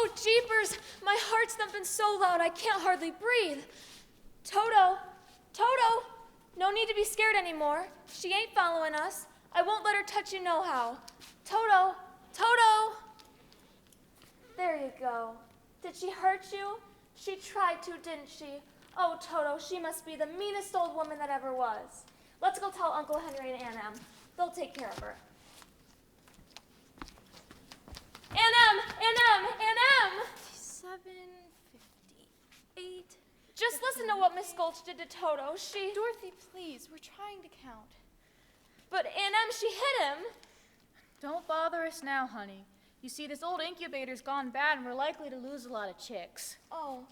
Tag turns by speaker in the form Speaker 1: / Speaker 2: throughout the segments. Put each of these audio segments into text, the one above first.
Speaker 1: Oh, jeepers! My heart's thumping so loud I can't hardly breathe. Toto! Toto! No need to be scared anymore. She ain't following us. I won't let her touch you nohow. Toto! Toto! There you go. Did she hurt you? She tried to, didn't she? Oh, Toto, she must be the meanest old woman that ever was. Let's go tell Uncle Henry and Aunt Em. They'll take care of her. Aunt Em! Aunt Em! Aunt Em!
Speaker 2: 7:58.
Speaker 1: Just listen to what Miss Gulch did to Toto.
Speaker 2: Dorothy, please, we're trying to count.
Speaker 1: But Aunt Em, she hit him.
Speaker 3: Don't bother us now, honey. You see, this old incubator's gone bad and we're likely to lose a lot of chicks.
Speaker 1: Oh,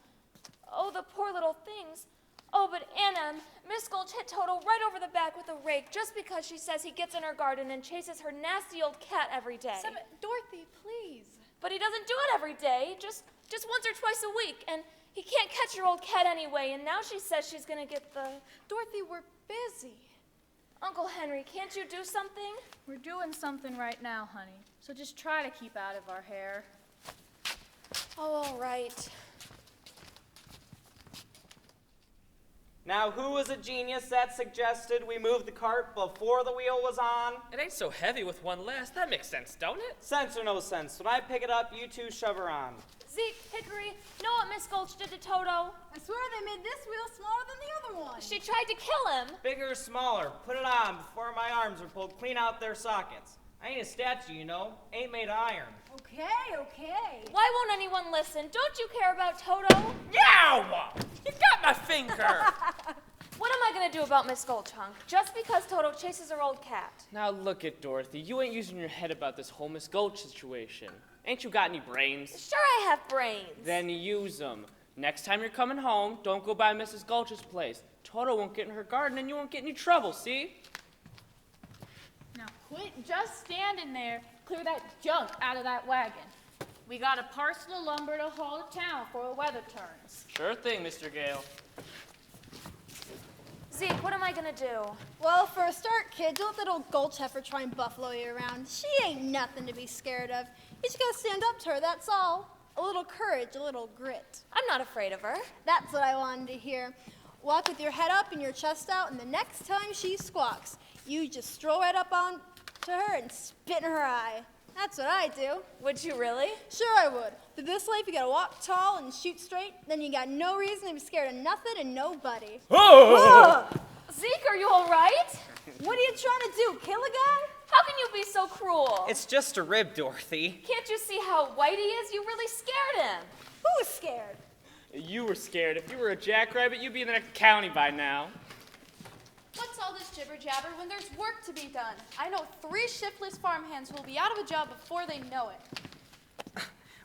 Speaker 1: the poor little things. Oh, but Aunt Em, Miss Gulch hit Toto right over the back with a rake just because she says he gets in her garden and chases her nasty old cat every day.
Speaker 2: Dorothy, please.
Speaker 1: But he doesn't do it every day, just once or twice a week, and he can't catch your old cat anyway, and now she says she's gonna get the...
Speaker 2: Dorothy, we're busy.
Speaker 1: Uncle Henry, can't you do something?
Speaker 3: We're doing something right now, honey. So just try to keep out of our hair.
Speaker 1: Oh, all right.
Speaker 4: Now, who was a genius that suggested we move the cart before the wheel was on?
Speaker 5: It ain't so heavy with one less. That makes sense, don't it?
Speaker 4: Sense or no sense? When I pick it up, you two shove her on.
Speaker 1: Zeke, Hickory, know what Miss Gulch did to Toto?
Speaker 6: I swear they made this wheel smaller than the other one.
Speaker 1: She tried to kill him.
Speaker 4: Bigger or smaller, put it on before my arms are pulled clean out their sockets. I ain't a statue, you know. Ain't made of iron.
Speaker 6: Okay.
Speaker 1: Why won't anyone listen? Don't you care about Toto?
Speaker 5: Yow! You got my finger!
Speaker 1: What am I gonna do about Miss Gulch, Hunk? Just because Toto chases her old cat?
Speaker 5: Now look at Dorothy. You ain't using your head about this whole Miss Gulch situation. Ain't you got any brains?
Speaker 1: Sure I have brains.
Speaker 5: Then use them. Next time you're coming home, don't go by Mrs. Gulch's place. Toto won't get in her garden and you won't get any trouble, see?
Speaker 3: Now quit just standing there. Clear that junk out of that wagon. We got a parcel of lumber to haul to town before the weather turns.
Speaker 5: Sure thing, Mr. Gale.
Speaker 1: Zeke, what am I gonna do?
Speaker 6: Well, for a start, kid, don't let old Gulch heifer try and buffalo you around. She ain't nothing to be scared of. You just gotta stand up to her, that's all. A little courage, a little grit.
Speaker 1: I'm not afraid of her.
Speaker 6: That's what I wanted to hear. Walk with your head up and your chest out, and the next time she squawks, you just stroll right up on to her and spit in her eye. That's what I do.
Speaker 1: Would you really?
Speaker 6: Sure I would. Through this life, you gotta walk tall and shoot straight, then you got no reason to be scared of nothing and nobody.
Speaker 5: Oh!
Speaker 1: Zeke, are you all right?
Speaker 6: What are you trying to do, kill a guy?
Speaker 1: How can you be so cruel?
Speaker 4: It's just a rib, Dorothy.
Speaker 1: Can't you see how white he is? You really scared him.
Speaker 6: Who was scared?
Speaker 5: You were scared. If you were a jackrabbit, you'd be in the next county by now.
Speaker 2: What's all this jibber-jabber when there's work to be done? I know 3 shiftless farmhands who will be out of a job before they know it.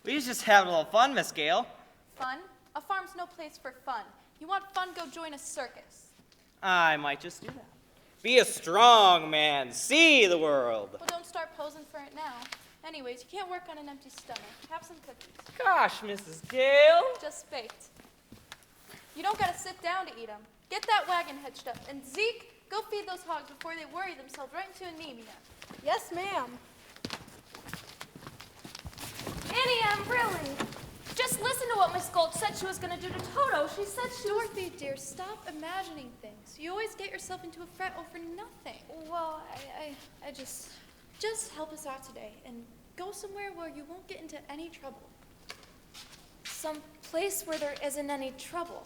Speaker 4: We was just having a little fun, Miss Gale.
Speaker 2: Fun? A farm's no place for fun. You want fun, go join a circus.
Speaker 4: I might just do that. Be a strong man. See the world.
Speaker 2: Well, don't start posing for it now. Anyways, you can't work on an empty stomach. Have some cookies.
Speaker 5: Gosh, Mrs. Gale.
Speaker 2: Just baked. You don't gotta sit down to eat them. Get that wagon hitched up. And Zeke, go feed those hogs before they worry themselves right into anemia.
Speaker 6: Yes, ma'am.
Speaker 1: Annie, really? Just listen to what Miss Gulch said she was going to do to Toto. She said she was...
Speaker 2: Dorothy, dear, stop imagining things. You always get yourself into a fret over nothing.
Speaker 1: Well, I just...
Speaker 2: Just help us out today and go somewhere where you won't get into any trouble.
Speaker 1: Some place where there isn't any trouble.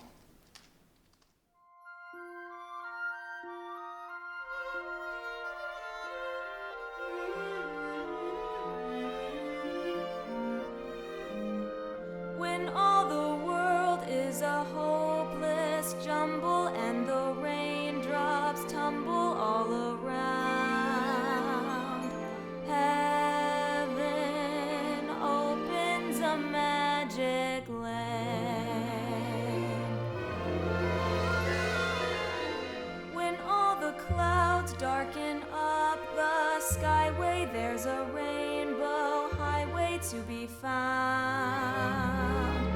Speaker 1: When all the world is a hopeless jumble and the raindrops tumble all around, heaven opens a magic land. When all the clouds darken up the skyway, there's a rainbow highway to be found,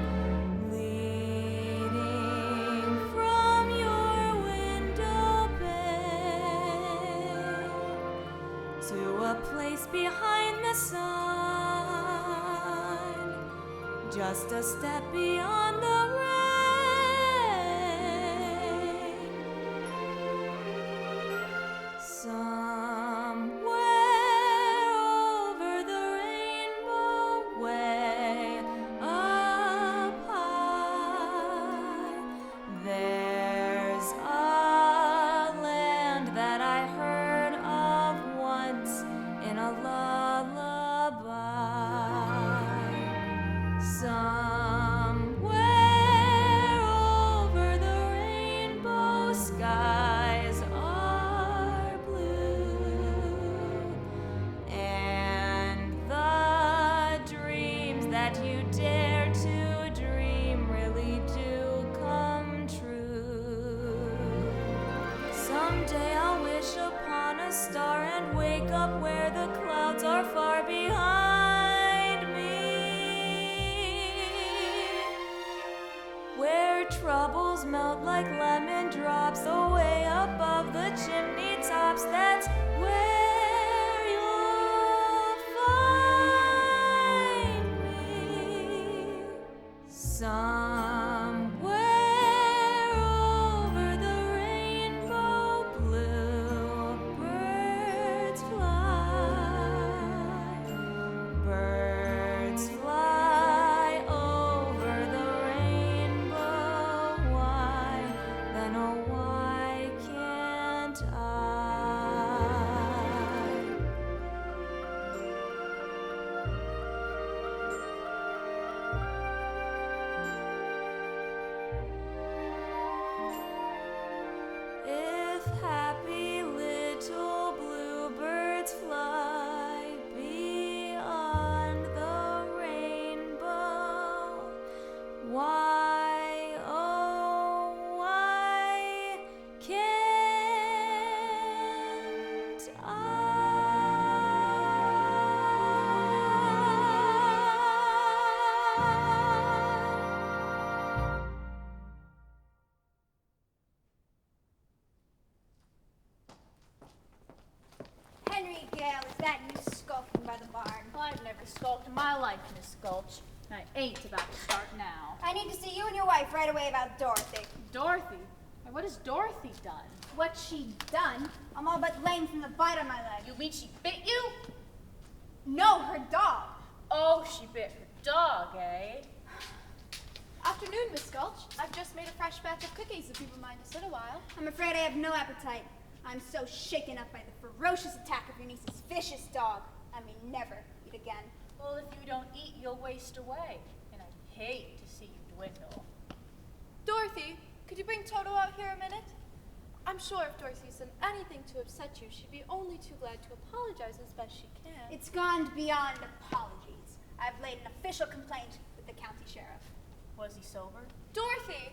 Speaker 1: leading from your window pane to a place behind the sun, just a step beyond the rain. Somewhere over the rainbow, way up high, there's a land that I heard of once in a lullaby. Somewhere over the rainbow, skies are blue, and the dreams that you dare to dream really do come true. Someday I'll wish upon a star and wake up where the clouds are far behind me, where troubles melt like lemon drops away above the chimney tops. That's where you'll find me. Somewhere over the rainbow, bluebirds fly. Birds fly over the rainbow. Why, then oh why can't I? If happy little bluebirds fly beyond the rainbow, why, oh, why can't I?
Speaker 6: Henry Gale, is that you skulking by the barn?
Speaker 3: I've never skulked in my life, Miss Gulch, and I ain't about to start now.
Speaker 6: I need to see you and your wife right away about Dorothy.
Speaker 3: Dorothy? What has Dorothy done?
Speaker 6: What she done? I'm all but lame from the bite on my leg.
Speaker 3: You mean she bit you?
Speaker 6: No, her dog.
Speaker 3: Oh, she bit her dog, eh?
Speaker 2: Afternoon, Miss Gulch. I've just made a fresh batch of cookies if you would mind to sit a while.
Speaker 6: I'm afraid I have no appetite. I'm so shaken up by the ferocious attack of your niece's vicious dog. I may never eat again.
Speaker 3: Well, if you don't eat, you'll waste away, and I'd hate to see you dwindle.
Speaker 2: Dorothy, could you bring Toto out here a minute? I'm sure if Dorothy's done anything to upset you, she'd be only too glad to apologize as best she can.
Speaker 6: It's gone beyond apologies. I've laid an official complaint with the county sheriff.
Speaker 3: Was he sober?
Speaker 2: Dorothy!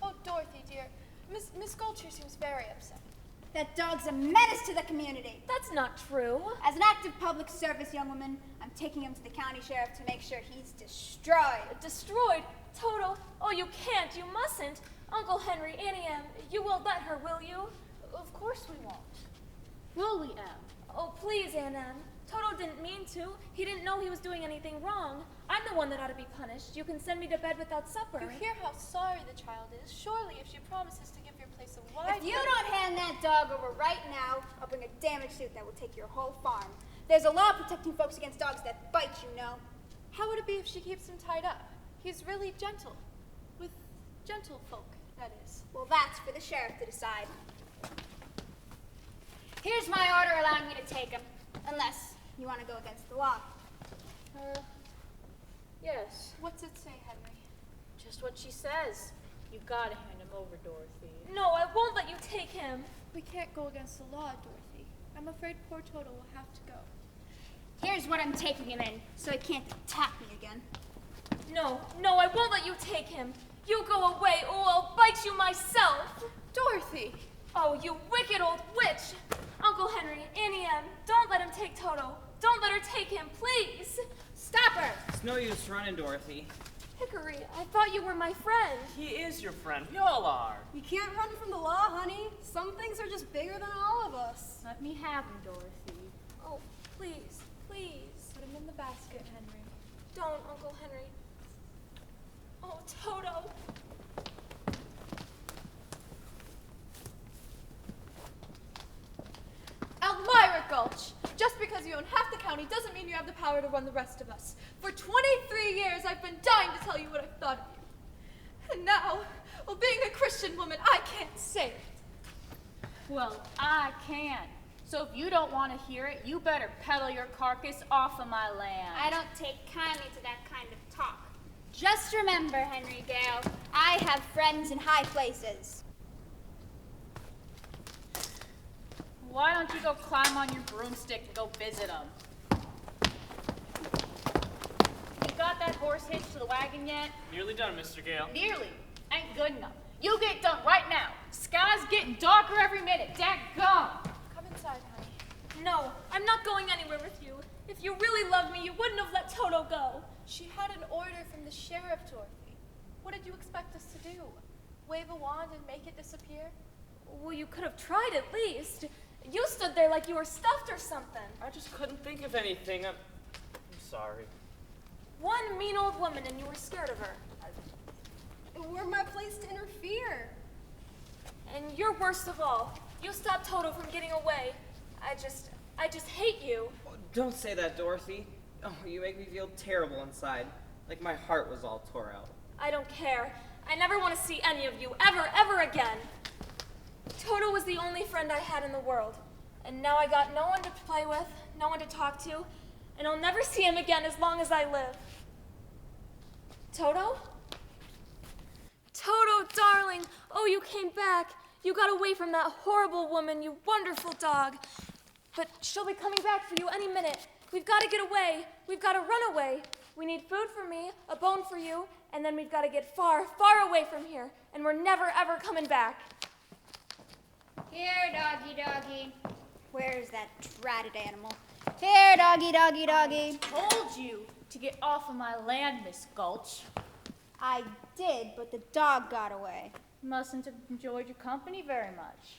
Speaker 2: Oh, Dorothy, dear. Miss Gulch here seems very upset.
Speaker 6: That dog's a menace to the community.
Speaker 1: That's not true.
Speaker 6: As an act of public service, young woman, I'm taking him to the county sheriff to make sure he's destroyed.
Speaker 1: Destroyed? Toto? Oh, you can't. You mustn't. Uncle Henry, Annie M., you won't let her, will you?
Speaker 3: Of course we won't. Will we, Em?
Speaker 1: Oh, please, Ann M. Toto didn't mean to. He didn't know he was doing anything wrong. I'm the one that ought to be punished. You can send me to bed without supper.
Speaker 2: You hear how sorry the child is. Surely, if she promises to give your place a wide...
Speaker 6: If you don't hand that dog over right now, I'll bring a damage suit that will take your whole farm. There's a law protecting folks against dogs that bite, you know.
Speaker 2: How would it be if she keeps him tied up? He's really gentle. With gentle folk, that is.
Speaker 6: Well, that's for the sheriff to decide. Here's my order allowing me to take him. Unless you want to go against the law.
Speaker 3: Yes.
Speaker 2: What's it say, Henry?
Speaker 3: Just what she says. You gotta hand him over, Dorothy.
Speaker 1: No, I won't let you take him.
Speaker 2: We can't go against the law, Dorothy. I'm afraid poor Toto will have to go.
Speaker 6: Here's what I'm taking him in, so he can't attack me again.
Speaker 1: No, I won't let you take him. You go away, or I'll bite you myself.
Speaker 2: Dorothy!
Speaker 1: Oh, you wicked old witch! Uncle Henry, Annie M., don't let him take Toto. Don't let her take him, please. Stop her!
Speaker 4: It's no use running, Dorothy.
Speaker 1: Hickory, I thought you were my friend.
Speaker 5: He is your friend. We all are.
Speaker 6: You can't run from the law, honey. Some things are just bigger than all of us.
Speaker 3: Let me have him, Dorothy.
Speaker 1: Oh, please, please.
Speaker 2: Put him in the basket, Henry.
Speaker 1: Don't, Uncle Henry. Oh, Toto.
Speaker 2: Elmira Gulch, just because you own half the county doesn't mean you have the power to run the rest of us. For 23 years, I've been dying to tell you what I've thought of you. And now, well, being a Christian woman, I can't say it.
Speaker 3: Well, I can. So if you don't want to hear it, you better peddle your carcass off of my land.
Speaker 7: I don't take kindly to that kind of talk. Just remember, Henry Gale,
Speaker 6: I have friends in high places.
Speaker 3: Why don't you go climb on your broomstick and go visit them? You got that horse hitched to the wagon yet?
Speaker 5: Nearly done, Mr. Gale.
Speaker 3: Nearly. Ain't good enough. You get done right now. Sky's getting darker every minute. Daggone.
Speaker 2: Come inside, honey.
Speaker 1: No, I'm not going anywhere with you. If you really loved me, you wouldn't have let Toto go.
Speaker 2: She had an order from the sheriff, Dorothy. What did you expect us to do? Wave a wand and make it disappear?
Speaker 1: Well, you could have tried at least. You stood there like you were stuffed or something.
Speaker 5: I just couldn't think of anything. I'm sorry.
Speaker 1: One mean old woman and you were scared of her.
Speaker 6: It weren't my place to interfere.
Speaker 1: And you're worst of all. You stopped Toto from getting away. I just hate you.
Speaker 4: Oh, don't say that, Dorothy. Oh, you make me feel terrible inside. Like my heart was all tore out.
Speaker 1: I don't care. I never want to see any of you, ever again. Toto was the only friend I had in the world. And now I got no one to play with, no one to talk to, and I'll never see him again as long as I live. Toto? Toto, darling! Oh, you came back. You got away from that horrible woman, you wonderful dog. But she'll be coming back for you any minute. We've got to get away. We've got to run away. We need food for me, a bone for you, and then we've got to get far, far away from here. And we're never, ever coming back.
Speaker 7: here, doggy.
Speaker 6: Where's that dratted animal? Here, doggy.
Speaker 3: Told you to get off of my land, Miss Gulch.
Speaker 6: I did, but the dog got away.
Speaker 3: Mustn't have enjoyed your company very much.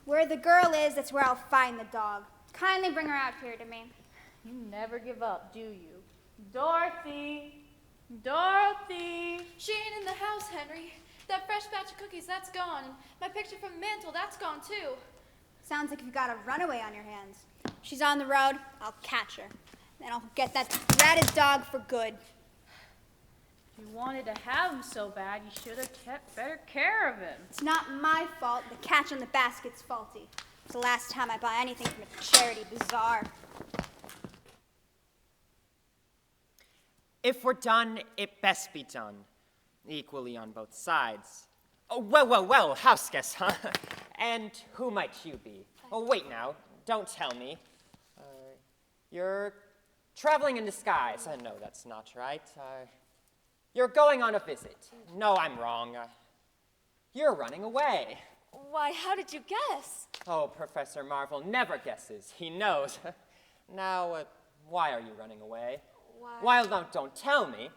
Speaker 6: Where the girl is, that's where I'll find the dog.
Speaker 7: Kindly bring her out here to me.
Speaker 3: You never give up, do you? Dorothy! Dorothy!
Speaker 2: She ain't in the house, Henry. That fresh batch of cookies, that's gone. And my picture from the mantle, that's gone too.
Speaker 6: Sounds like you've got a runaway on your hands. She's on the road, I'll catch her. Then I'll get that dratted dog for good.
Speaker 3: If you wanted to have him so bad, you should have kept better care of him.
Speaker 6: It's not my fault. The catch on the basket's faulty. It's the last time I buy anything from a charity bazaar.
Speaker 8: If we're done, it best be done. Equally on both sides. Oh, well, house guest, huh? And who might you be? Oh, wait now, don't tell me. You're traveling in disguise. No, that's not right. You're going on a visit. No, I'm wrong. You're running away.
Speaker 1: Why, how did you guess?
Speaker 8: Oh, Professor Marvel never guesses. He knows. Now, why are you running away?
Speaker 1: Why?
Speaker 8: Well, don't tell me.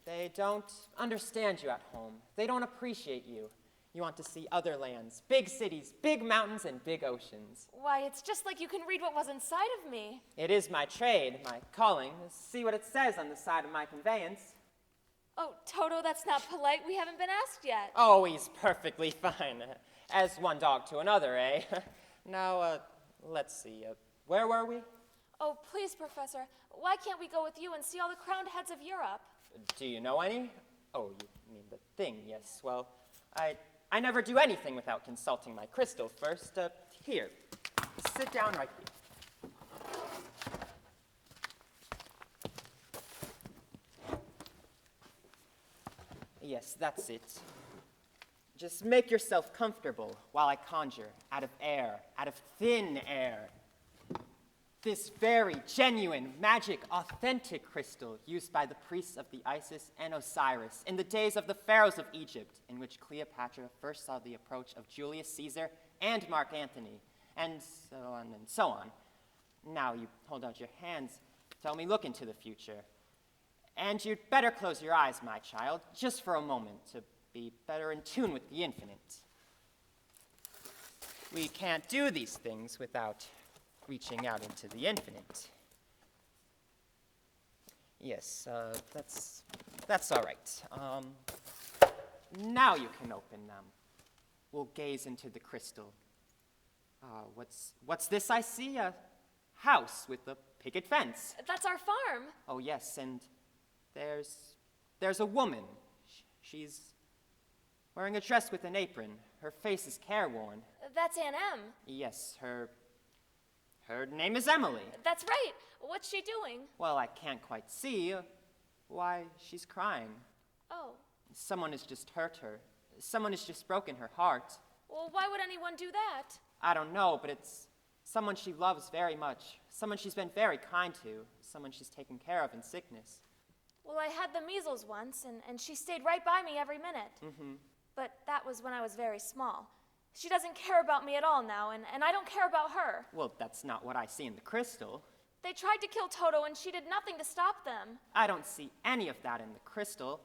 Speaker 8: They don't understand you at home. They don't appreciate you. You want to see other lands, big cities, big mountains, and big oceans.
Speaker 1: Why, it's just like you can read what was inside of me.
Speaker 8: It is my trade, my calling. See what it says on the side of my conveyance.
Speaker 1: Oh, Toto, that's not polite. We haven't been asked yet.
Speaker 8: Oh, he's perfectly fine. As one dog to another, eh? Now, let's see. Where were we?
Speaker 1: Oh, please, Professor. Why can't we go with you and see all the crowned heads of Europe?
Speaker 8: Do you know any? Oh, you mean the thing, yes. Well, I never do anything without consulting my crystal first. Here, sit down right here. Yes, that's it. Just make yourself comfortable while I conjure out of air, out of thin air. This very genuine, magic, authentic crystal used by the priests of the Isis and Osiris in the days of the pharaohs of Egypt, in which Cleopatra first saw the approach of Julius Caesar and Mark Antony, and so on and so on. Now you hold out your hands, tell me look into the future. And you'd better close your eyes, my child, just for a moment, to be better in tune with the infinite. We can't do these things without reaching out into the infinite. Yes, that's That's all right. Now you can open them. We'll gaze into the crystal. What's this I see? A house with a picket fence.
Speaker 1: That's our farm.
Speaker 8: Oh, yes, and there's a woman. She's wearing a dress with an apron. Her face is careworn.
Speaker 1: That's Aunt Em.
Speaker 8: Yes, her name is Emily.
Speaker 1: That's right. What's she doing?
Speaker 8: Well, I can't quite see. Why, she's crying.
Speaker 1: Oh.
Speaker 8: Someone has just hurt her. Someone has just broken her heart.
Speaker 1: Well, why would anyone do that?
Speaker 8: I don't know, but it's someone she loves very much. Someone she's been very kind to. Someone she's taken care of in sickness.
Speaker 1: Well, I had the measles once, and she stayed right by me every minute.
Speaker 8: Mm-hmm.
Speaker 1: But that was when I was very small. She doesn't care about me at all now, and I don't care about her.
Speaker 8: Well, that's not what I see in the crystal.
Speaker 1: They tried to kill Toto, and she did nothing to stop them.
Speaker 8: I don't see any of that in the crystal.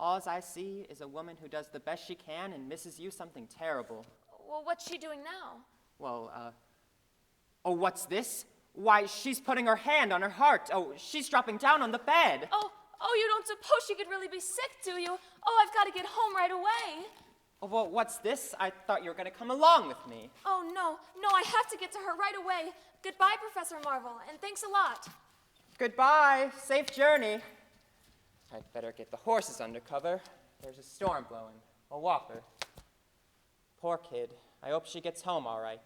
Speaker 8: All I see is a woman who does the best she can and misses you something terrible.
Speaker 1: Well, what's she doing now?
Speaker 8: Well, oh, what's this? Why, she's putting her hand on her heart. Oh, she's dropping down on the bed.
Speaker 1: Oh, you don't suppose she could really be sick, do you? Oh, I've got to get home right away.
Speaker 8: Oh, well, what's this? I thought you were going to come along with me.
Speaker 1: Oh, no, I have to get to her right away. Goodbye, Professor Marvel, and thanks a lot.
Speaker 8: Goodbye. Safe journey. I'd better get the horses under cover. There's a storm blowing. I'll walk her. Poor kid. I hope she gets home all right.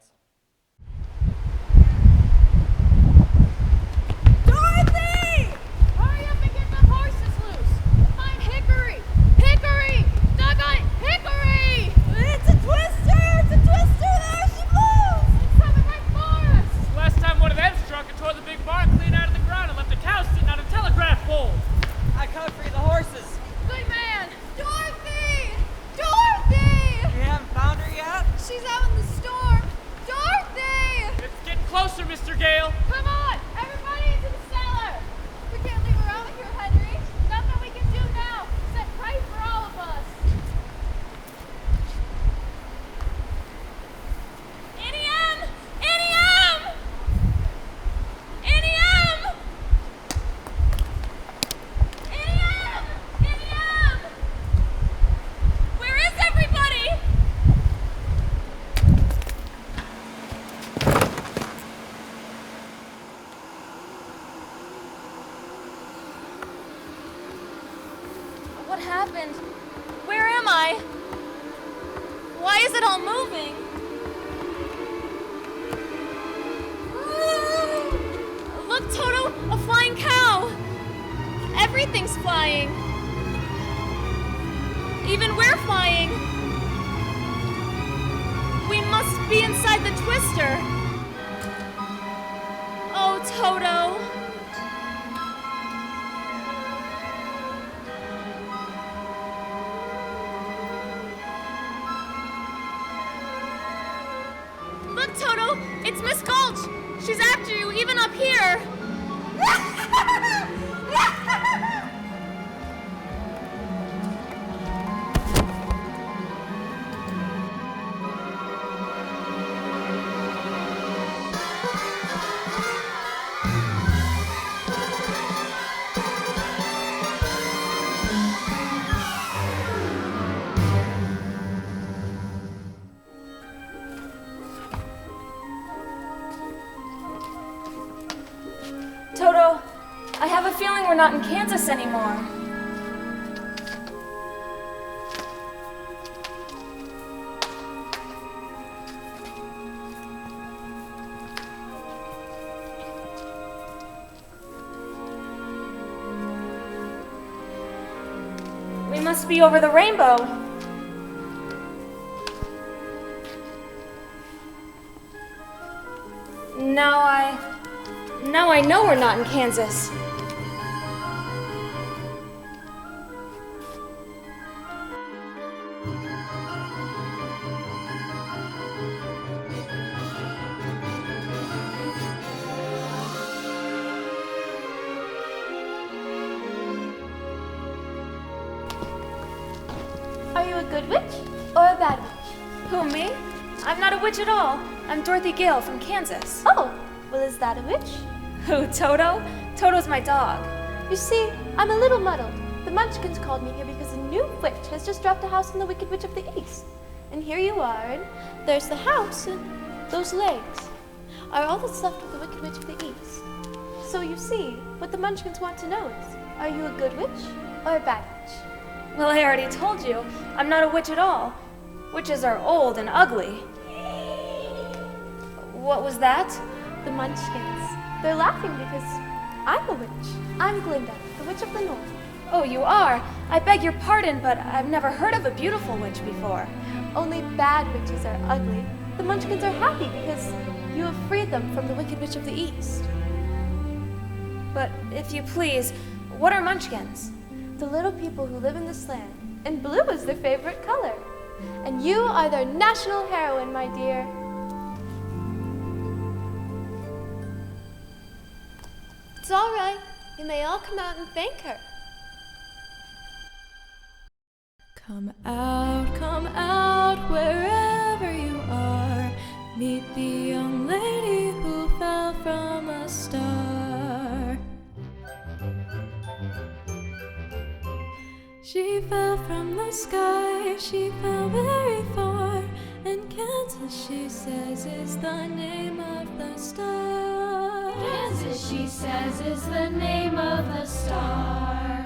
Speaker 3: Dorothy! Hurry up and get the horses loose. Find Hickory! Hickory! Doggone it! Hickory!
Speaker 6: It's a twister! It's a twister! There she moves!
Speaker 3: It's coming right for us!
Speaker 5: Last time one of them struck, it tore the big barn clean out of the ground and left the cows sitting on a telegraph pole.
Speaker 4: I come for the horses.
Speaker 3: Good man!
Speaker 2: Dorothy! Dorothy!
Speaker 4: You haven't found her yet?
Speaker 2: She's out in the storm. Dorothy!
Speaker 5: It's getting closer, Mr. Gale.
Speaker 3: Come on! Everybody into the cellar!
Speaker 2: We can't leave her out here, Henry.
Speaker 3: Nothing we can do now except pray for all of us.
Speaker 1: Annie M! Annie M! Annie M! Annie M! Annie M! Where is everybody? What happened? Where am I? Why is it all moving? Look, Toto, a flying cow. Everything's flying. Even we're flying. We must be inside the twister. Oh, Toto. Look, Toto, it's Miss Gulch. She's after you, even up here. Toto, I have a feeling we're not in Kansas anymore. We must be over the rainbow. Now I know we're not in Kansas.
Speaker 2: Are you a good witch or a bad witch?
Speaker 1: Who, me? I'm not a witch at all. I'm Dorothy Gale from Kansas.
Speaker 2: Oh, well, is that a witch?
Speaker 1: Who, Toto? Toto's my dog.
Speaker 2: You see, I'm a little muddled. The Munchkins called me here because a new witch has just dropped a house on the Wicked Witch of the East. And here you are, and there's the house, and those legs are all that's left of the Wicked Witch of the East. So you see, what the Munchkins want to know is, are you a good witch or a bad witch?
Speaker 1: Well, I already told you, I'm not a witch at all. Witches are old and ugly. What was that?
Speaker 2: The Munchkins. They're laughing because I'm a witch. I'm Glinda, the Witch of the North.
Speaker 1: Oh, you are? I beg your pardon, but I've never heard of a beautiful witch before.
Speaker 2: Only bad witches are ugly. The Munchkins are happy because you have freed them from the Wicked Witch of the East.
Speaker 1: But if you please, what are Munchkins?
Speaker 2: The little people who live in this land, and blue is their favorite color. And you are their national heroine, my dear. It's all right. You may all come out and thank her.
Speaker 9: Come out, wherever you are. Meet the young lady who fell from a star. She fell from the sky, she fell very far. And Kansas, she says, is the name of the star. Kansas, she says, is the name of the star.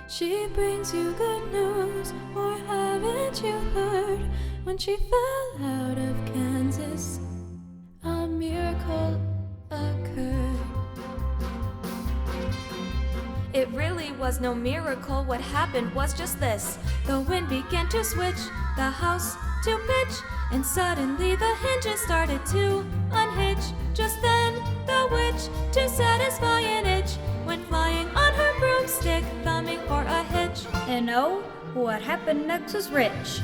Speaker 9: She brings you good news, or haven't you heard? When she fell out of Kansas, a miracle occurred.
Speaker 1: It really was no miracle. What happened was just this. The wind began to switch, the house to pitch, and suddenly the hinges started to unhitch. Just then, the witch, to satisfy an itch, went flying on her broomstick, thumbing for a hitch.
Speaker 9: And oh, what happened next was rich.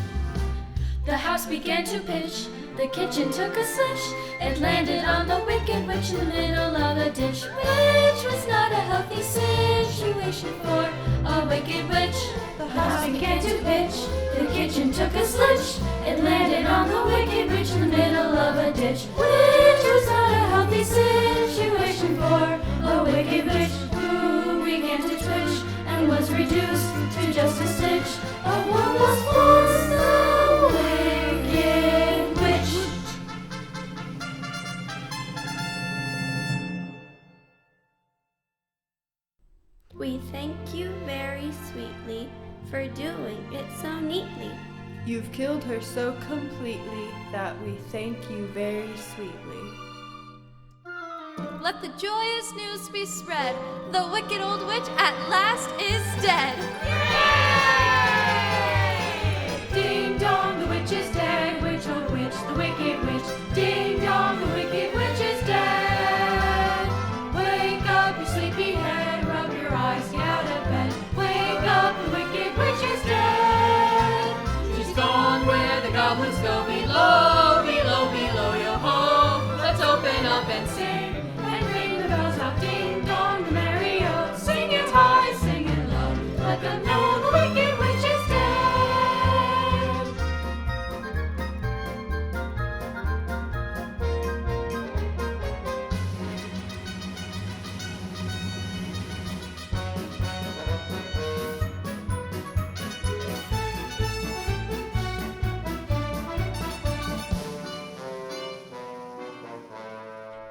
Speaker 1: The house began to pitch, the kitchen took a slish, it landed on the Wicked Witch in the middle of a ditch, which was not a healthy situation for a Wicked Witch. The house began to pitch, the kitchen took a slish, it landed on the Wicked Witch in the middle of a ditch, which was not a healthy situation for a Wicked Witch, who began to twitch and was reduced to just a stitch of what was once the Wicked Witch.
Speaker 9: We thank you very sweetly for doing it so neatly.
Speaker 10: You've killed her so completely that we thank you very sweetly.
Speaker 2: Let the joyous news be spread. The wicked old witch at last is dead.
Speaker 9: Ding dong, the witch is dead. Witch, old witch, the wicked witch. Ding dong, the wicked witch is dead. Wake up, you sleepy head. Rub your eyes, get out of bed. Wake up, the wicked witch is dead. She's gone where the goblins go. Below, below, below your home. Let's open up and sing. And ring the bells out. Ding dong, the merry-o. Sing it high, sing it low. Let them know the wicked witch is dead.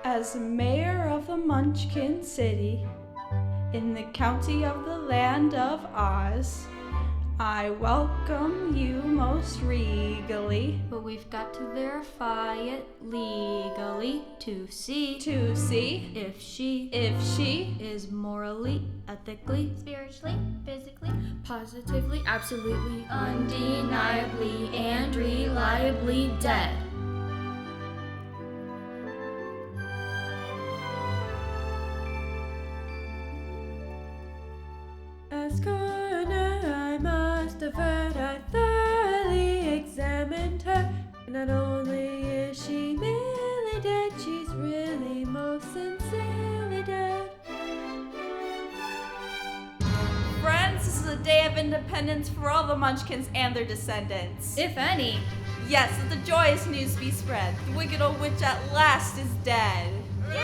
Speaker 10: As mayor of the Munchkin City, in the county of the land of Oz, I welcome you most regally.
Speaker 9: But we've got to verify it legally to see
Speaker 10: if
Speaker 9: she is morally, ethically,
Speaker 7: Spiritually, physically,
Speaker 9: positively, absolutely, undeniably, and reliably dead.
Speaker 10: As coroner, I must avert I thoroughly examined her. Not only is she merely dead, she's really most sincerely dead. Friends, this is a day of independence for all the Munchkins and their descendants.
Speaker 9: If any.
Speaker 10: Yes, let the joyous news be spread. The wicked old witch at last is dead. Yay!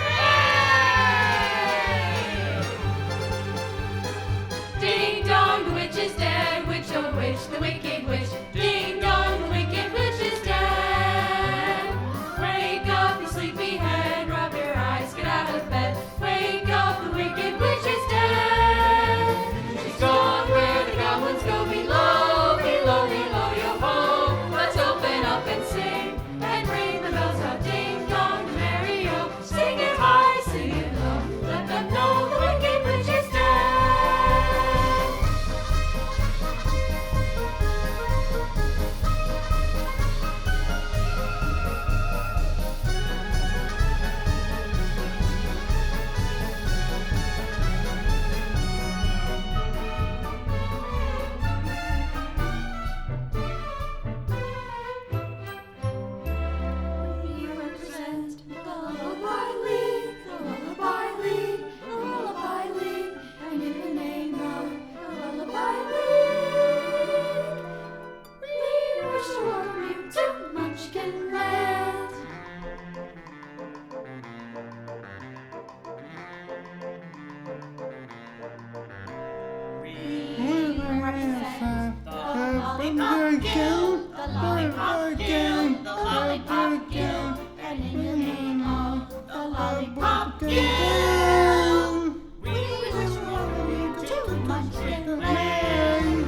Speaker 9: lollipop guild, the lollipop guild, the lollipop guild, and in the name of the lollipop guild, we wish you to Munchkin Land.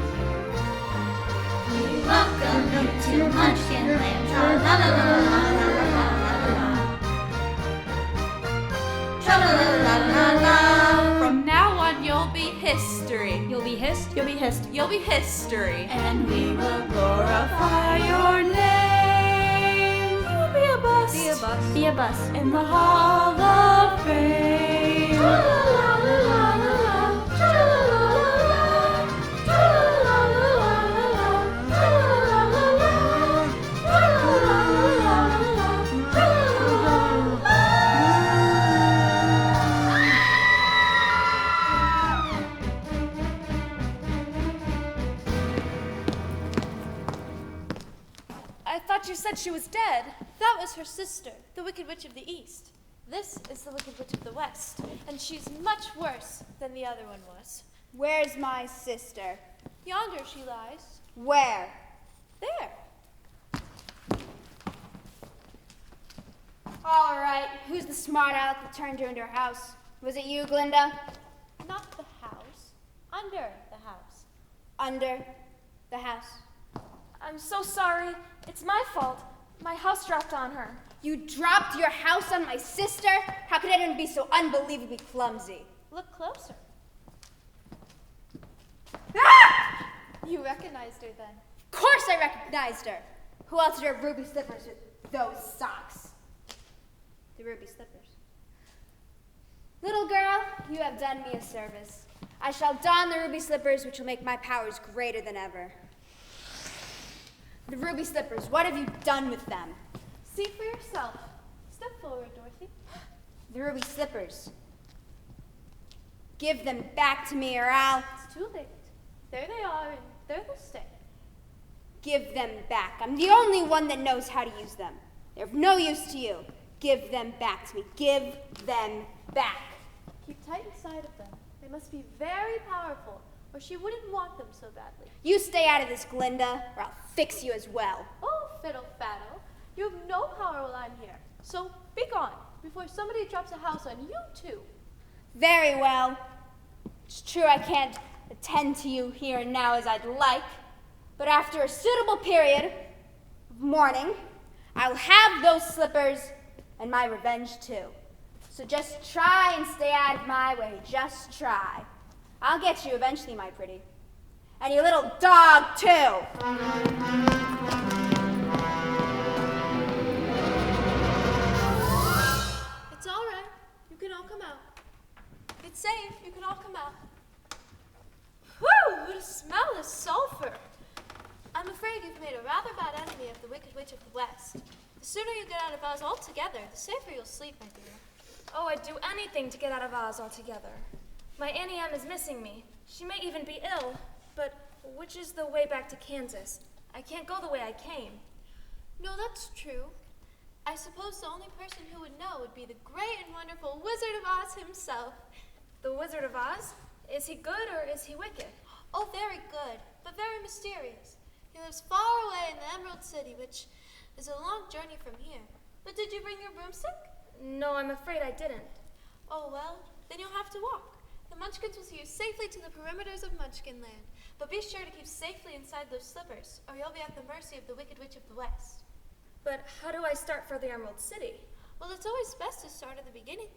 Speaker 9: We welcome you to Munchkin Land. Tra-la-la-la-la-la.
Speaker 2: From now on, you'll be history.
Speaker 3: You'll be hissed? You'll be hissed.
Speaker 2: You'll be history.
Speaker 9: And we will glorify your name.
Speaker 2: You will be a bust.
Speaker 3: Be a bus. Be a bus.
Speaker 9: In the Hall of Fame. Tra-la-la-la-la-la, tra-la-la-la-la, tra-la-la-la-la-la, tra-la-la-la-la, tra-la-la-la-la-la, tra-la-la-la-la.
Speaker 1: I thought you said she was dead.
Speaker 6: That was her sister, the Wicked Witch of the East. This is the Wicked Witch of the West, and she's much worse than the other one was.
Speaker 7: Where's my sister?
Speaker 6: Yonder she lies.
Speaker 7: Where?
Speaker 6: There.
Speaker 7: All right, who's the smart aleck that turned her into her house? Was it you, Glinda?
Speaker 6: Not the house. Under the house.
Speaker 7: Under the house.
Speaker 1: I'm so sorry. It's my fault. My house dropped on her.
Speaker 7: You dropped your house on my sister? How could anyone be so unbelievably clumsy?
Speaker 6: Look closer.
Speaker 7: Ah!
Speaker 6: You recognized her then.
Speaker 7: Of course I recognized her. Who else would wear ruby slippers with those socks? The ruby slippers. Little girl, you have done me a service. I shall don the ruby slippers, which will make my powers greater than ever. The ruby slippers, what have you done with them?
Speaker 6: See for yourself. Step forward, Dorothy.
Speaker 7: The ruby slippers. Give them back to me or I'll...
Speaker 6: It's too late. There they are, and there they'll stay.
Speaker 7: Give them back. I'm the only one that knows how to use them. They're of no use to you. Give them back to me. Give them back.
Speaker 6: Keep tight inside of them. They must be very powerful, or she wouldn't want them so badly.
Speaker 7: You stay out of this, Glinda, or I'll fix you as well.
Speaker 6: Oh, fiddle-faddle. You have no power while I'm here. So be gone, before somebody drops a house on you, too.
Speaker 7: Very well. It's true I can't attend to you here and now as I'd like, but after a suitable period of mourning, I'll have those slippers and my revenge too. So just try and stay out of my way. Just try. I'll get you eventually, my pretty. And your little dog, too.
Speaker 6: It's all right. You can all come out. It's safe. You can all come out. Whew! What a smell of sulfur. I'm afraid you've made a rather bad enemy of the Wicked Witch of the West. The sooner you get out of Oz altogether, the safer you'll sleep, my dear.
Speaker 1: Oh, I'd do anything to get out of Oz altogether. My Auntie Em is missing me. She may even be ill, but which is the way back to Kansas? I can't go the way I came.
Speaker 6: No, that's true. I suppose the only person who would know would be the great and wonderful Wizard of Oz himself.
Speaker 1: The Wizard of Oz? Is he good or is he wicked?
Speaker 6: Oh, very good, but very mysterious. He lives far away in the Emerald City, which is a long journey from here. But did you bring your broomstick?
Speaker 1: No, I'm afraid I didn't.
Speaker 6: Oh, well, then you'll have to walk. The Munchkins will see you safely to the perimeters of Munchkin Land. But be sure to keep safely inside those slippers, or you'll be at the mercy of the Wicked Witch of the West.
Speaker 1: But how do I start for the Emerald City?
Speaker 6: Well, it's always best to start at the beginning.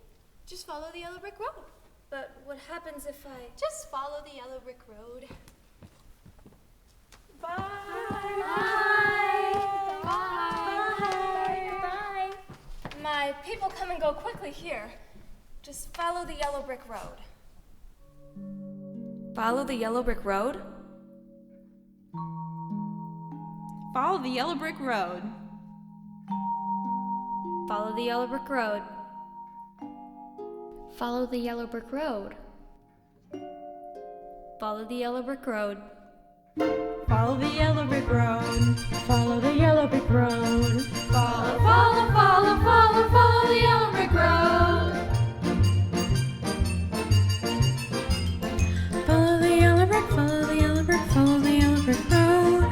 Speaker 6: Just follow the yellow brick road.
Speaker 1: But what happens if I...
Speaker 6: Just follow the yellow brick road.
Speaker 1: Bye.
Speaker 6: Bye.
Speaker 1: Bye. Bye. My people come and go quickly here. Just follow the yellow brick road. Follow the yellow brick road?
Speaker 2: Follow the yellow brick road.
Speaker 3: Follow the yellow brick road. Follow the yellow brick road. Follow the yellow brick road.
Speaker 10: Follow the yellow brick road. Follow the yellow brick road.
Speaker 9: Follow, follow, follow, follow, follow the yellow brick road.
Speaker 10: Follow the yellow brick, follow the yellow brick, follow the yellow brick road.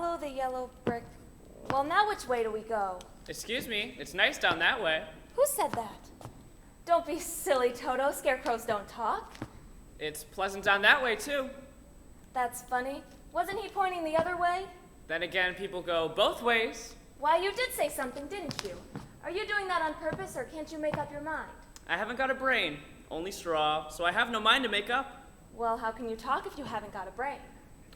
Speaker 1: Follow the yellow brick. Well, now which way do we go?
Speaker 5: Excuse me, it's nice down that way.
Speaker 1: Who said that? Don't be silly, Toto. Scarecrows don't talk.
Speaker 5: It's pleasant down that way, too.
Speaker 1: That's funny. Wasn't he pointing the other way?
Speaker 5: Then again, people go both ways.
Speaker 1: Why, you did say something, didn't you? Are you doing that on purpose, or can't you make up your mind?
Speaker 5: I haven't got a brain, only straw, so I have no mind to make up.
Speaker 1: Well, how can you talk if you haven't got a brain?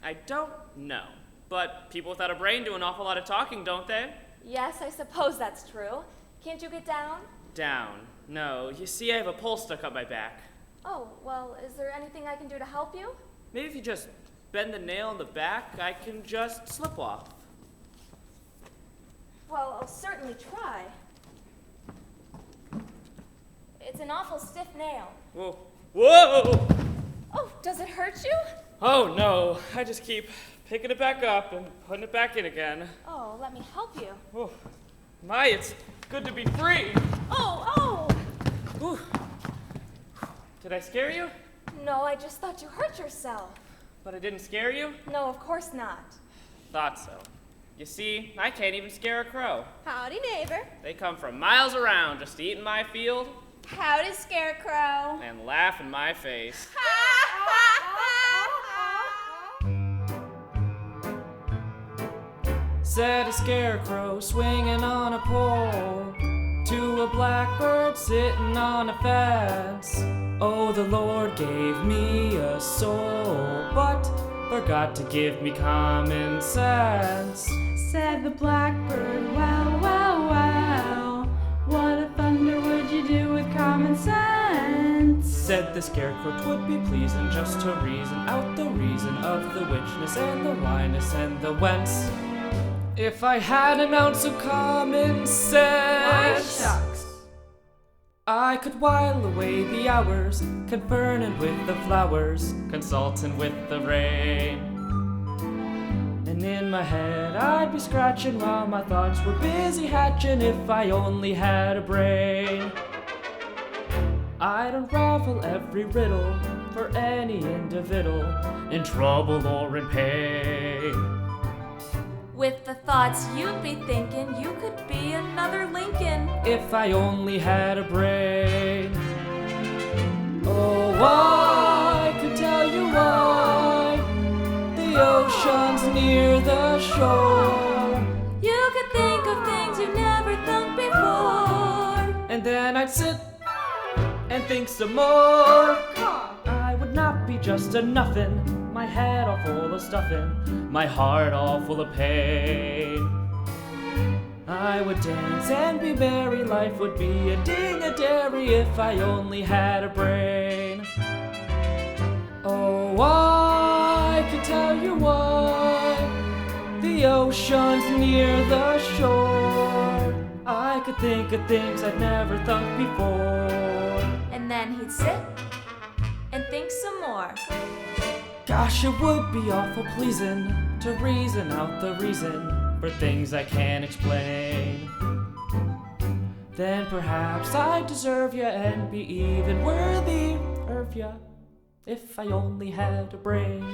Speaker 5: I don't know. But people without a brain do an awful lot of talking, don't they?
Speaker 1: Yes, I suppose that's true. Can't you get down?
Speaker 5: Down. No, you see, I have a pole stuck up my back.
Speaker 1: Oh, well, is there anything I can do to help you?
Speaker 5: Maybe if you just bend the nail in the back, I can just slip off.
Speaker 1: Well, I'll certainly try. It's an awful stiff nail.
Speaker 5: Whoa. Whoa!
Speaker 1: Oh, does it hurt you?
Speaker 5: Oh, no. I just keep picking it back up and putting it back in again.
Speaker 1: Oh, let me help you.
Speaker 5: Oh, my, it's good to be free.
Speaker 1: Oh!
Speaker 5: Whew. Did I scare you?
Speaker 1: No, I just thought you hurt yourself.
Speaker 5: But I didn't scare you?
Speaker 1: No, of course not.
Speaker 5: Thought so. You see, I can't even scare a crow.
Speaker 7: Howdy, neighbor.
Speaker 5: They come from miles around just to eat in my field
Speaker 7: Howdy, Scarecrow.
Speaker 5: and laugh in my face. Said a scarecrow swinging on a pole to a blackbird sitting on a fence. Oh, the Lord gave me a soul, but forgot to give me common sense.
Speaker 10: Said the blackbird, well, well, well, what a thunder would you do with common sense?
Speaker 5: Said the scarecrow, 'twould be pleasing just to reason out the reason of the witchness and the whyness and the whence. If I had an ounce of common sense, I could while away the hours, conferring with the flowers, consulting with the rain. And in my head I'd be scratching while my thoughts were busy hatching if I only had a brain. I'd unravel every riddle for any individual in trouble or in pain.
Speaker 1: With the thoughts you'd be thinking, you could be another Lincoln.
Speaker 5: If I only had a brain. Oh, I could tell you why the ocean's near the shore.
Speaker 1: You could think of things you've never thought before.
Speaker 5: And then I'd sit and think some more. I would not be just a nothing, my head all full of stuffing, my heart all full of pain. I would dance and be merry, life would be a ding-a-dairy if I only had a brain. Oh, I could tell you why the ocean's near the shore. I could think of things I'd never thought before.
Speaker 1: And then he'd sit and think some more.
Speaker 5: Gosh, it would be awful pleasing to reason out the reason for things I can't explain. Then perhaps I'd deserve ya and be even worthy of ya if I only had a brain.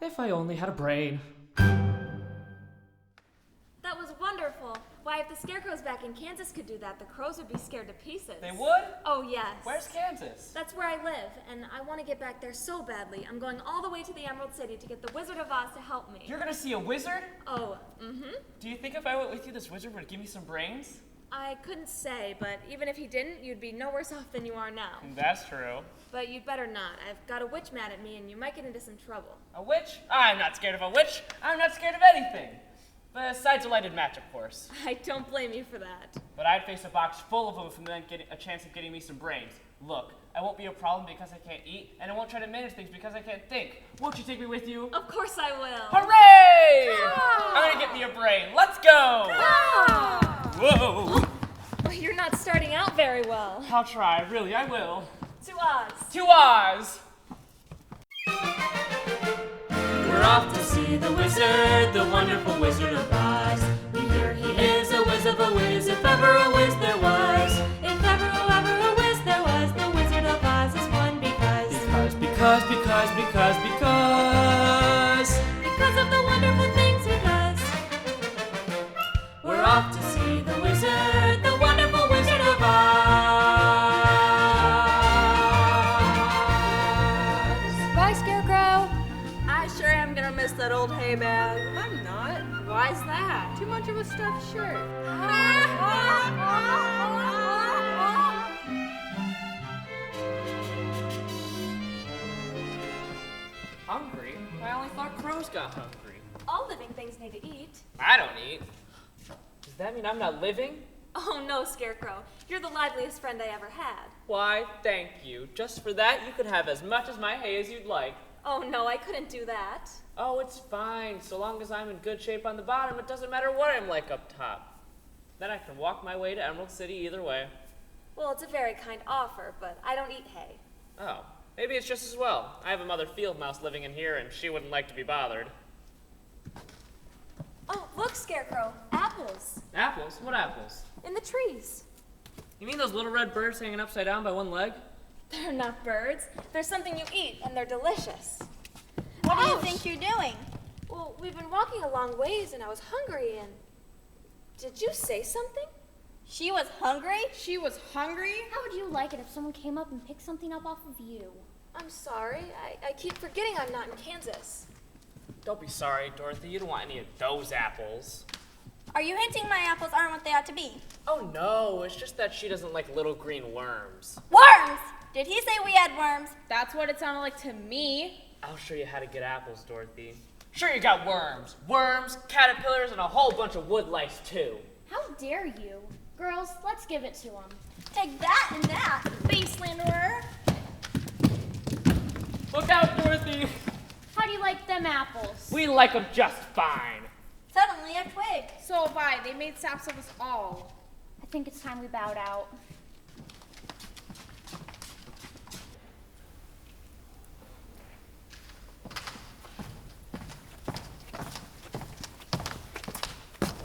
Speaker 5: If I only had a brain.
Speaker 1: That was wonderful. Why, if the scarecrows back in Kansas could do that, the crows would be scared to pieces.
Speaker 5: They would?
Speaker 1: Oh, yes.
Speaker 5: Where's Kansas?
Speaker 1: That's where I live, and I want to get back there so badly. I'm going all the way to the Emerald City to get the Wizard of Oz to help me.
Speaker 5: You're gonna see a wizard?
Speaker 1: Oh,
Speaker 5: Do you think if I went with you, this wizard would give me some brains?
Speaker 1: I couldn't say, but even if he didn't, you'd be no worse off than you are now.
Speaker 5: That's true.
Speaker 1: But you'd better not. I've got a witch mad at me, and you might get into some trouble.
Speaker 5: A witch? I'm not scared of a witch. I'm not scared of anything. Besides a lighted match, of course.
Speaker 1: I don't blame you for that.
Speaker 5: But I'd face a box full of them and then get a chance of getting me some brains. Look, I won't be a problem because I can't eat, and I won't try to manage things because I can't think. Won't you take me with you?
Speaker 1: Of course I will.
Speaker 5: Hooray! I'm gonna get me a brain. Let's go! Whoa!
Speaker 1: Well, you're not starting out very well.
Speaker 5: I'll try, really, I will.
Speaker 1: To Oz.
Speaker 5: To Oz!
Speaker 9: We're off to see the wizard, the wonderful Wizard of Oz. We hear he is a whiz of a whiz, if ever a whiz there was. If ever a whiz there was, the Wizard of Oz is one because Because of the wonderful things he does.
Speaker 5: We're off to see the wizard, the wonderful Wizard of Oz.
Speaker 7: Bye, Scarecrow.
Speaker 2: I sure am gonna miss that old hay bag.
Speaker 3: I'm not.
Speaker 2: Why's that?
Speaker 3: Too much of a stuffed shirt.
Speaker 5: Hungry? I only thought crows got hungry.
Speaker 1: All living things need to eat.
Speaker 5: I don't eat. Does that mean I'm not living?
Speaker 1: Oh no, Scarecrow. You're the liveliest friend I ever had.
Speaker 5: Why, thank you. Just for that, you could have as much as my hay as you'd like.
Speaker 1: Oh no, I couldn't do that.
Speaker 5: Oh, it's fine. So long as I'm in good shape on the bottom, it doesn't matter what I'm like up top. Then I can walk my way to Emerald City either way.
Speaker 1: Well, it's a very kind offer, but I don't eat hay.
Speaker 5: Oh, maybe it's just as well. I have a mother field mouse living in here, and she wouldn't like to be bothered.
Speaker 1: Oh, look, Scarecrow. Apples.
Speaker 5: Apples? What apples?
Speaker 1: In the trees.
Speaker 5: You mean those little red birds hanging upside down by one leg?
Speaker 1: They're not birds. They're something you eat, and they're delicious.
Speaker 7: What do you think you're doing?
Speaker 1: Well, we've been walking a long ways, and I was hungry, and... Did you say something?
Speaker 7: She was hungry?
Speaker 3: She was hungry?
Speaker 11: How would you like it if someone came up and picked something up off of you?
Speaker 1: I'm sorry. I keep forgetting I'm not in Kansas.
Speaker 5: Don't be sorry, Dorothy. You don't want any of those apples.
Speaker 7: Are you hinting my apples aren't what they ought to be?
Speaker 5: Oh, no. It's just that she doesn't like little green worms.
Speaker 7: Worms! Did he say we had worms?
Speaker 3: That's what it sounded like to me.
Speaker 5: I'll show you how to get apples, Dorothy. Sure, you got worms. Worms, caterpillars, and a whole bunch of wood lice, too.
Speaker 11: How dare you? Girls, let's give it to him.
Speaker 7: Take that and that.
Speaker 11: Base slanderer.
Speaker 5: Look out, Dorothy.
Speaker 11: How do you like them apples?
Speaker 5: We like them just fine.
Speaker 7: Suddenly a twig.
Speaker 3: So have I. They made saps of us all.
Speaker 11: I think it's time we bowed out.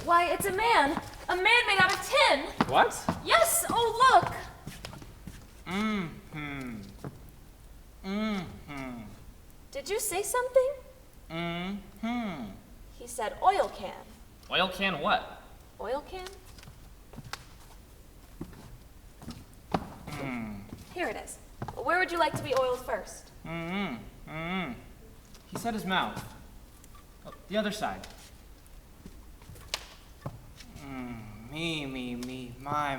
Speaker 1: Why, it's a man. A man made out of tin.
Speaker 5: What?
Speaker 1: Yes, oh, look. Did you say something? He said oil can.
Speaker 5: Oil can what?
Speaker 1: Oil can? Here it is. Where would you like to be oiled first?
Speaker 8: He said his mouth. Oh, the other side. Me, my.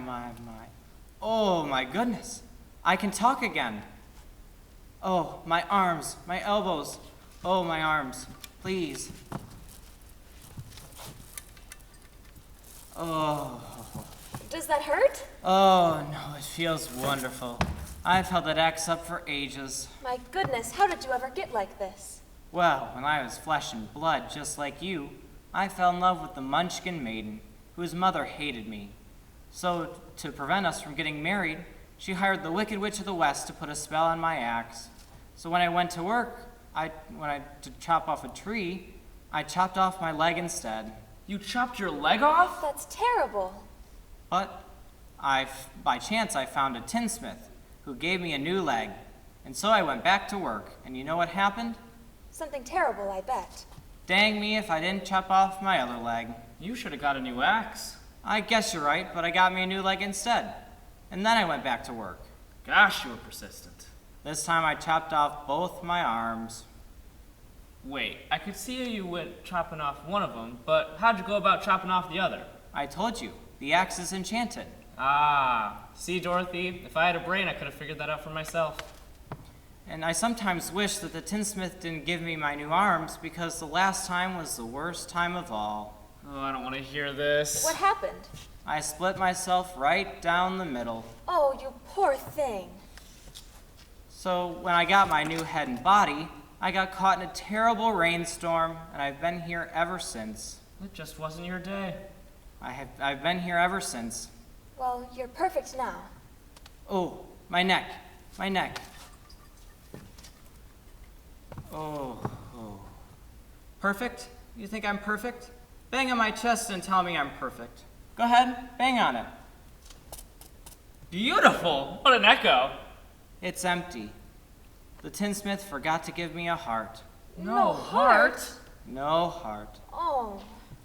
Speaker 8: Oh, my goodness. I can talk again. Oh, my arms, my elbows. Oh, my arms. Please. Oh.
Speaker 1: Does that hurt?
Speaker 8: Oh, no, it feels wonderful. I've held that axe up for ages.
Speaker 1: My goodness, how did you ever get like this?
Speaker 8: Well, when I was flesh and blood, just like you, I fell in love with the Munchkin maiden, whose mother hated me. So, to prevent us from getting married, she hired the Wicked Witch of the West to put a spell on my axe. So when I went to work, to chop off a tree, I chopped off my leg instead.
Speaker 5: You chopped your leg off?
Speaker 1: That's terrible.
Speaker 8: But by chance, I found a tinsmith who gave me a new leg. And so I went back to work. And you know what happened?
Speaker 1: Something terrible, I bet.
Speaker 8: Dang me if I didn't chop off my other leg.
Speaker 5: You should have got a new axe.
Speaker 8: I guess you're right, but I got me a new leg instead. And then I went back to work.
Speaker 5: Gosh, you were persistent.
Speaker 8: This time I chopped off both my arms.
Speaker 5: Wait, I could see you went chopping off one of them, but how'd you go about chopping off the other?
Speaker 8: I told you, the axe is enchanted.
Speaker 5: Ah, see, Dorothy, if I had a brain, I could have figured that out for myself.
Speaker 8: And I sometimes wish that the tinsmith didn't give me my new arms because the last time was the worst time of all.
Speaker 5: Oh, I don't want to hear this.
Speaker 1: What happened?
Speaker 8: I split myself right down the middle.
Speaker 1: Oh, you poor thing.
Speaker 8: So when I got my new head and body, I got caught in a terrible rainstorm, and I've been here ever since.
Speaker 5: It just wasn't your day.
Speaker 8: I've been here ever since.
Speaker 1: Well, you're perfect now.
Speaker 8: Oh, my neck. Oh. Perfect? You think I'm perfect? Bang on my chest and tell me I'm perfect. Go ahead, bang on it.
Speaker 5: Beautiful! What an echo!
Speaker 8: It's empty.
Speaker 4: The tinsmith forgot to give me a heart.
Speaker 5: No heart?
Speaker 4: No heart.
Speaker 1: Oh.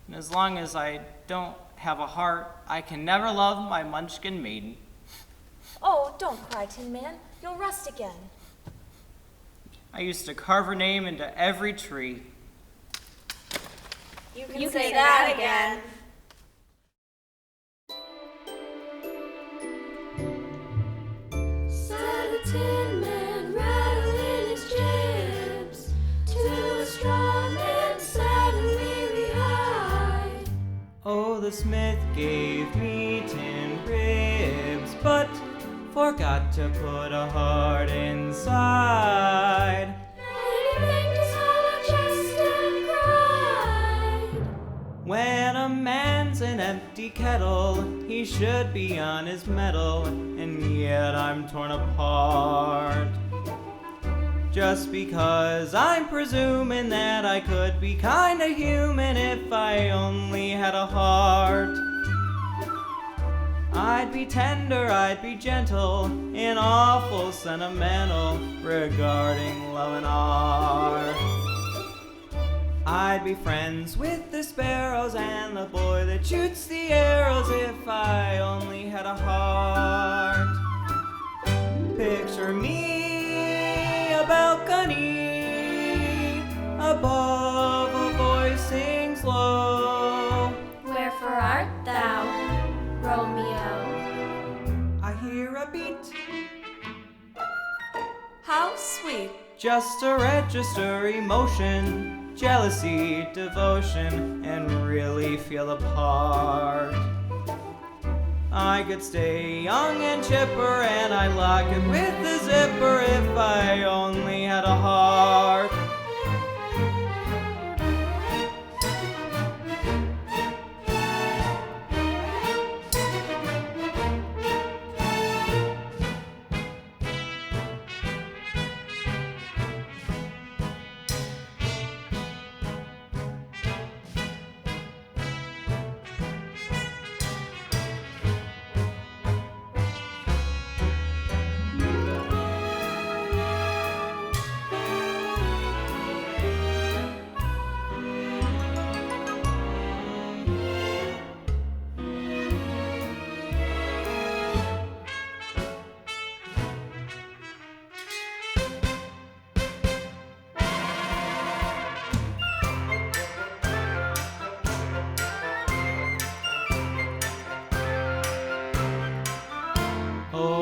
Speaker 4: And as long as I don't have a heart, I can never love my Munchkin maiden.
Speaker 1: Oh, don't cry, Tin Man. You'll rust again.
Speaker 4: I used to carve her name into every tree.
Speaker 6: You can say that again.
Speaker 9: Said the Tin Man, rattling his chips, to a straw man sad and weary-eyed.
Speaker 4: Oh, the smith gave me tin ribs, but forgot to put a heart inside.
Speaker 9: Then he banged his hollow chest and cried.
Speaker 4: When a man's an empty kettle, he should be on his mettle, and yet I'm torn apart. Just because I'm presuming that I could be kinda human if I only had a heart. I'd be tender, I'd be gentle, and awful sentimental regarding love and art. I'd be friends with the sparrows and the boy that shoots the arrows if I only had a heart. Picture me a balcony, above a voice sings low.
Speaker 10: Wherefore art thou, Romeo?
Speaker 4: I hear a beat,
Speaker 6: How sweet.
Speaker 4: just to register emotion, jealousy, devotion, and really feel the part. I could stay young and chipper, and I'd lock it with the zipper if I only had a heart.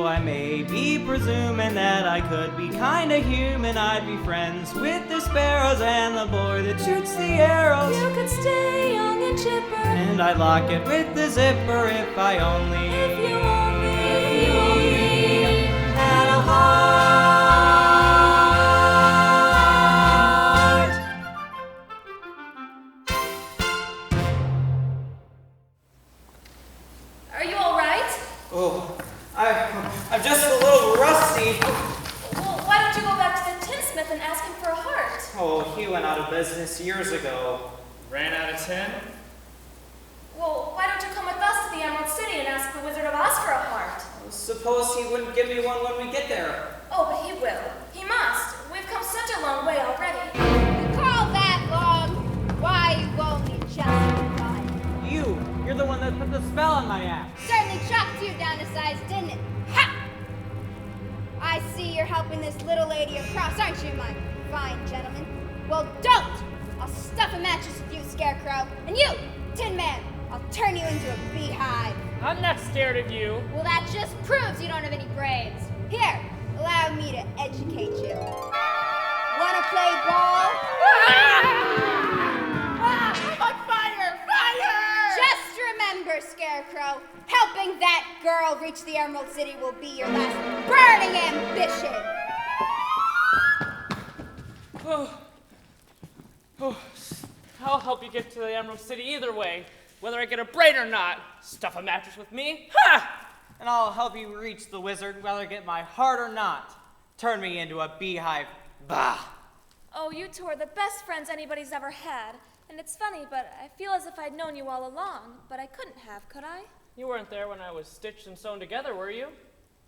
Speaker 4: I may be presuming that I could be kinda human. I'd be friends with the sparrows and the boy that shoots the arrows.
Speaker 6: You could stay young and chipper.
Speaker 4: And I'd lock it with the zipper if I only had a heart.
Speaker 1: Are you all right?
Speaker 4: Oh, I'm just a little rusty.
Speaker 1: Well, why don't you go back to the tinsmith and ask him for a heart?
Speaker 4: Oh, he went out of business years ago.
Speaker 5: Ran out of tin?
Speaker 1: Well, why don't you come with us to the Emerald City and ask the Wizard of Oz for a heart?
Speaker 4: Suppose he wouldn't give me one when we get there.
Speaker 1: Oh, but he will. He must. We've come such a long way already.
Speaker 7: You call that long? Why, you've only just begun.
Speaker 4: You're the one that put the spell on my axe.
Speaker 7: Certainly chopped you down to size, didn't it? Ha! I see you're helping this little lady across, aren't you, my fine gentleman? Well, don't! I'll stuff a mattress with you, Scarecrow. And you, Tin Man, I'll turn you into a beehive.
Speaker 5: I'm not scared of you.
Speaker 7: Well, that just proves you don't have any brains. Here, allow me to educate you. Wanna play ball?
Speaker 3: I'm on fire! Fire!
Speaker 7: Just remember, Scarecrow, helping that girl reach the Emerald City will be your last burning ambition.
Speaker 5: I'll help you get to the Emerald City either way, whether I get a brain or not. Stuff a mattress with me? Ha!
Speaker 4: And I'll help you reach the wizard, whether I get my heart or not. Turn me into a beehive. Bah!
Speaker 1: Oh, you two are the best friends anybody's ever had. And it's funny, but I feel as if I'd known you all along, but I couldn't have, could I?
Speaker 5: You weren't there when I was stitched and sewn together, were you?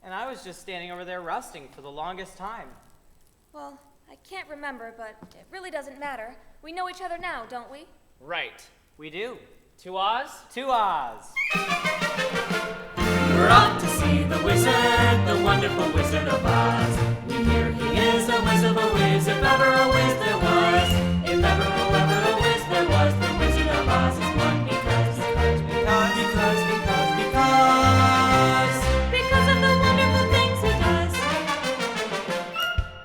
Speaker 4: And I was just standing over there rusting for the longest time.
Speaker 1: Well, I can't remember, but it really doesn't matter. We know each other now, don't we?
Speaker 5: Right.
Speaker 4: We do.
Speaker 5: To Oz?
Speaker 4: To Oz.
Speaker 5: We're off to see the wizard, the wonderful Wizard of Oz. We hear he is a whiz of a whiz, if ever a whiz there was. If ever a whiz there was, the Wizard of Oz is one because of the wonderful things he does.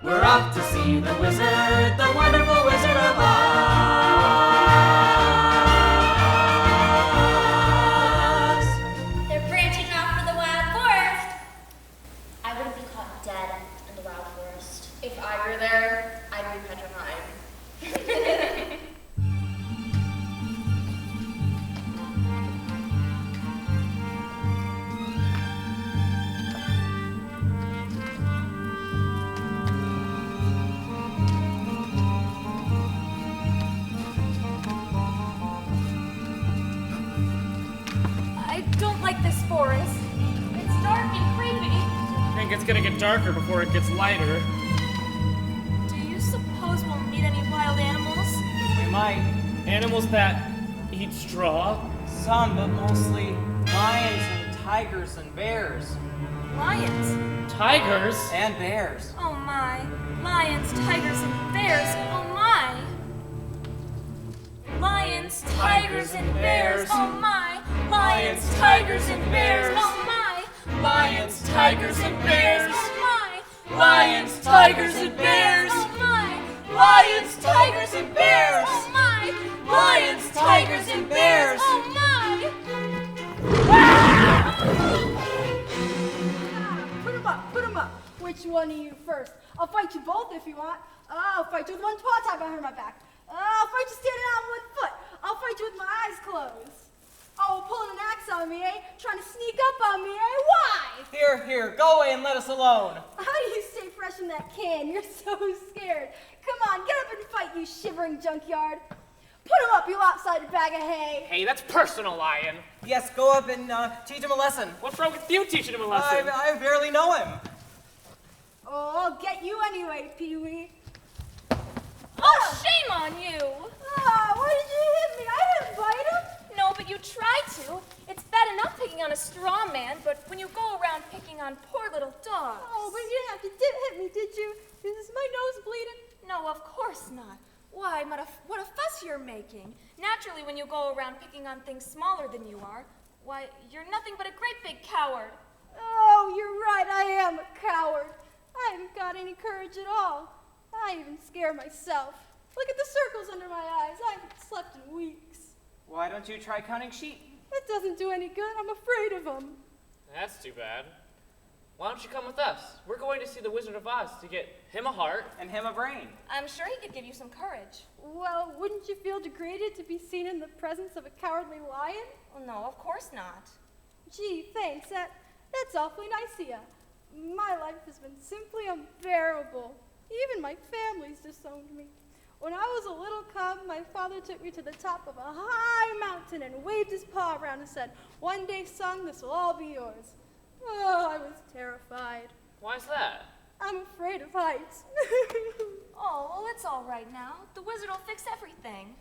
Speaker 5: We're off to see the wizard, the wonderful Wizard of Oz.
Speaker 11: They're branching off for the wild forest. I wouldn't be caught dead in the wild forest.
Speaker 2: If I were there, I'd be petrified.
Speaker 1: I don't like this forest. It's dark and creepy.
Speaker 5: I think it's gonna get darker before it gets lighter.
Speaker 1: Do you suppose we'll meet any wild animals?
Speaker 4: We might.
Speaker 5: Animals that eat straw.
Speaker 4: Some, but mostly lions and tigers and bears.
Speaker 1: Lions.
Speaker 5: Tigers?
Speaker 4: And bears.
Speaker 1: Oh my. Lions, tigers, and bears. Oh my. Lions, tigers, and bears. Oh my. Lions, tigers, and bears. Oh my.
Speaker 5: Lions, tigers, and bears.
Speaker 1: Oh my.
Speaker 5: Lions, tigers, and bears.
Speaker 1: Oh my.
Speaker 5: Lions, tigers, and bears.
Speaker 1: Oh my.
Speaker 5: Lions, tigers, and bears.
Speaker 1: Oh my.
Speaker 10: Put 'em up. Which one are you first? I'll fight you both if you want. I'll fight you with one paw tied behind my back. I'll fight you standing on one foot. I'll fight you with my eyes closed. Oh, pulling an axe on me, eh? Trying to sneak up on me, eh? Why?
Speaker 4: Here, go away and let us alone.
Speaker 10: How do you stay fresh in that can? You're so scared. Come on, get up and fight, you shivering junkyard. Put him up, you lopsided bag of hay.
Speaker 5: Hey, that's personal, Lion.
Speaker 4: Yes, go up and teach him a lesson.
Speaker 5: What's wrong with you teaching him a lesson?
Speaker 4: I barely know him.
Speaker 10: Oh, I'll get you anyway, Pee-wee.
Speaker 1: Oh, shame on you.
Speaker 10: Why did you hit me? I didn't bite him.
Speaker 1: No, but you tried to. It's bad enough picking on a straw man, but when you go around picking on poor little dogs.
Speaker 10: Oh, but you didn't have to hit me, did you? Is my nose bleeding?
Speaker 1: No, of course not. Why, what a fuss you're making. Naturally, when you go around picking on things smaller than you are, why, you're nothing but a great big coward.
Speaker 10: Oh, you're right, I am a coward. I haven't got any courage at all. I even scare myself. Look at the circles under my eyes. I haven't slept in weeks.
Speaker 4: Why don't you try counting sheep?
Speaker 10: It doesn't do any good. I'm afraid of them.
Speaker 5: That's too bad. Why don't you come with us? We're going to see the Wizard of Oz to get him a heart.
Speaker 4: And him a brain.
Speaker 1: I'm sure he could give you some courage.
Speaker 10: Well, wouldn't you feel degraded to be seen in the presence of a cowardly lion?
Speaker 1: Well, no, of course not.
Speaker 10: Gee, thanks. That's awfully nice of you. My life has been simply unbearable. Even my family's disowned me. When I was a little cub, my father took me to the top of a high mountain and waved his paw around and said, "One day, son, this will all be yours." Oh, I was terrified.
Speaker 5: Why's that?
Speaker 10: I'm afraid of heights.
Speaker 1: Oh, well, it's all right now. The wizard will fix everything.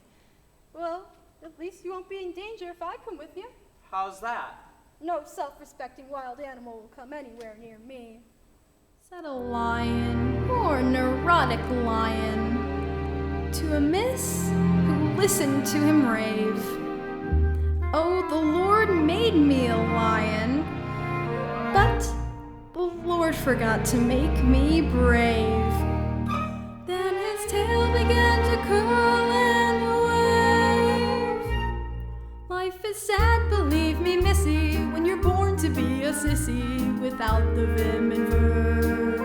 Speaker 10: Well, at least you won't be in danger if I come with you.
Speaker 4: How's that?
Speaker 10: No self-respecting wild animal will come anywhere near me. Said a lion, poor neurotic lion, to a miss who listened to him rave. Oh, the Lord made me a lion, but the Lord forgot to make me brave. Then his tail began to curl and wave. Life is sad, believe me, missy, when you're born to be a sissy without the vim and verve.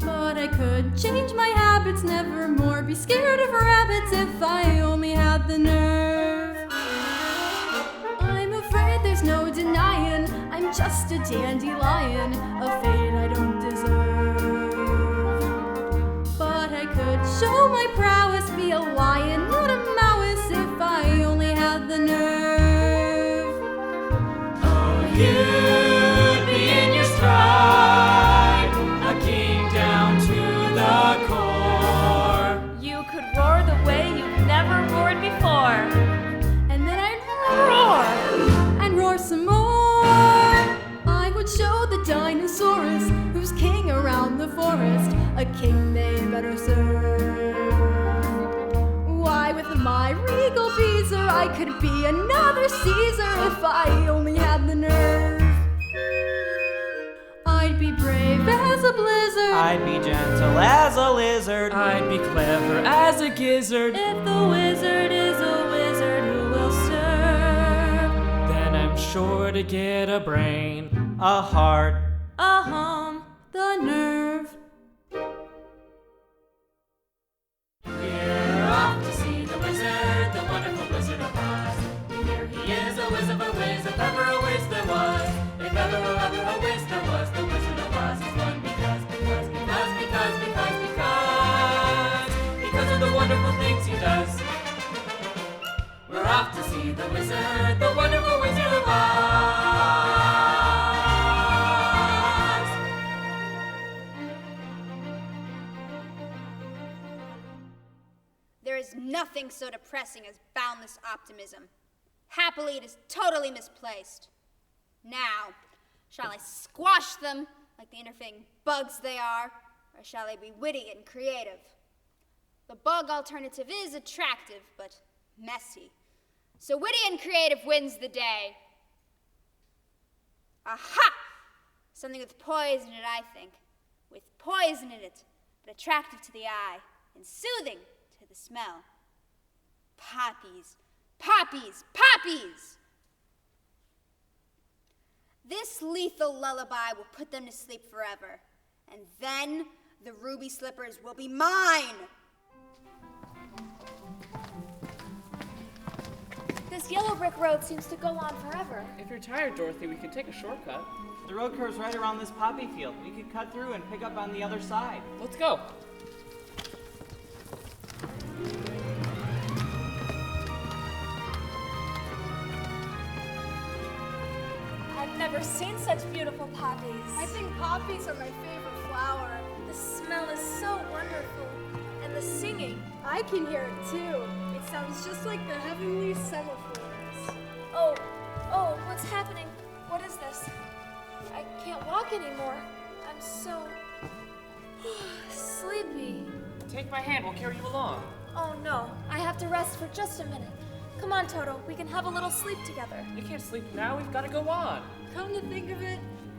Speaker 10: But I could change my habits, never more be scared of rabbits if I only had the nerve. I'm afraid there's no denying I'm just a dandelion, a fate I don't deserve. But I could show my prowess, be a lion, not a mouse, if I only had the nerve.
Speaker 5: Oh, you'd be in your stride, a king down to
Speaker 2: king they better serve. Why, with my regal beezer, I could be another Caesar if I only had the nerve. I'd be brave as a blizzard.
Speaker 4: I'd be gentle as a lizard.
Speaker 5: I'd be clever as a gizzard.
Speaker 10: If the wizard is a wizard who will serve,
Speaker 5: Then I'm sure to get a brain.
Speaker 4: A heart.
Speaker 10: a home, the nerve.
Speaker 5: We're off to see the wizard, the wonderful Wizard of Oz. Here he is, a whiz of a whiz, if ever a whiz there was. If ever a whiz there was, the Wizard of Oz is one because of the wonderful things he does. We're off to see the wizard, the wonderful Wizard of Oz.
Speaker 7: There is nothing so depressing as boundless optimism. Happily, it is totally misplaced. Now, shall I squash them like the interfering bugs they are, or shall I be witty and creative? The bug alternative is attractive, but messy. So witty and creative wins the day. Aha! Something with poison in it, I think. With poison in it, but attractive to the eye and soothing to the smell. Poppies, poppies, poppies! This lethal lullaby will put them to sleep forever, and then the ruby slippers will be mine!
Speaker 1: This yellow brick road seems to go on forever.
Speaker 5: If you're tired, Dorothy, we can take a shortcut.
Speaker 4: The road curves right around this poppy field. We could cut through and pick up on the other side.
Speaker 5: Let's go.
Speaker 1: I've never seen such beautiful poppies.
Speaker 2: I think poppies are my favorite flower.
Speaker 1: The smell is so wonderful. And the singing.
Speaker 2: I can hear it too. It sounds just like the heavenly semaphores.
Speaker 1: Oh, what's happening? What is this? I can't walk anymore. I'm so sleepy.
Speaker 5: Take my hand, we'll carry you along.
Speaker 1: Oh no, I have to rest for just a minute. Come on, Toto, we can have a little sleep together.
Speaker 5: You can't sleep now, we've got to go on.
Speaker 2: Come to think of it,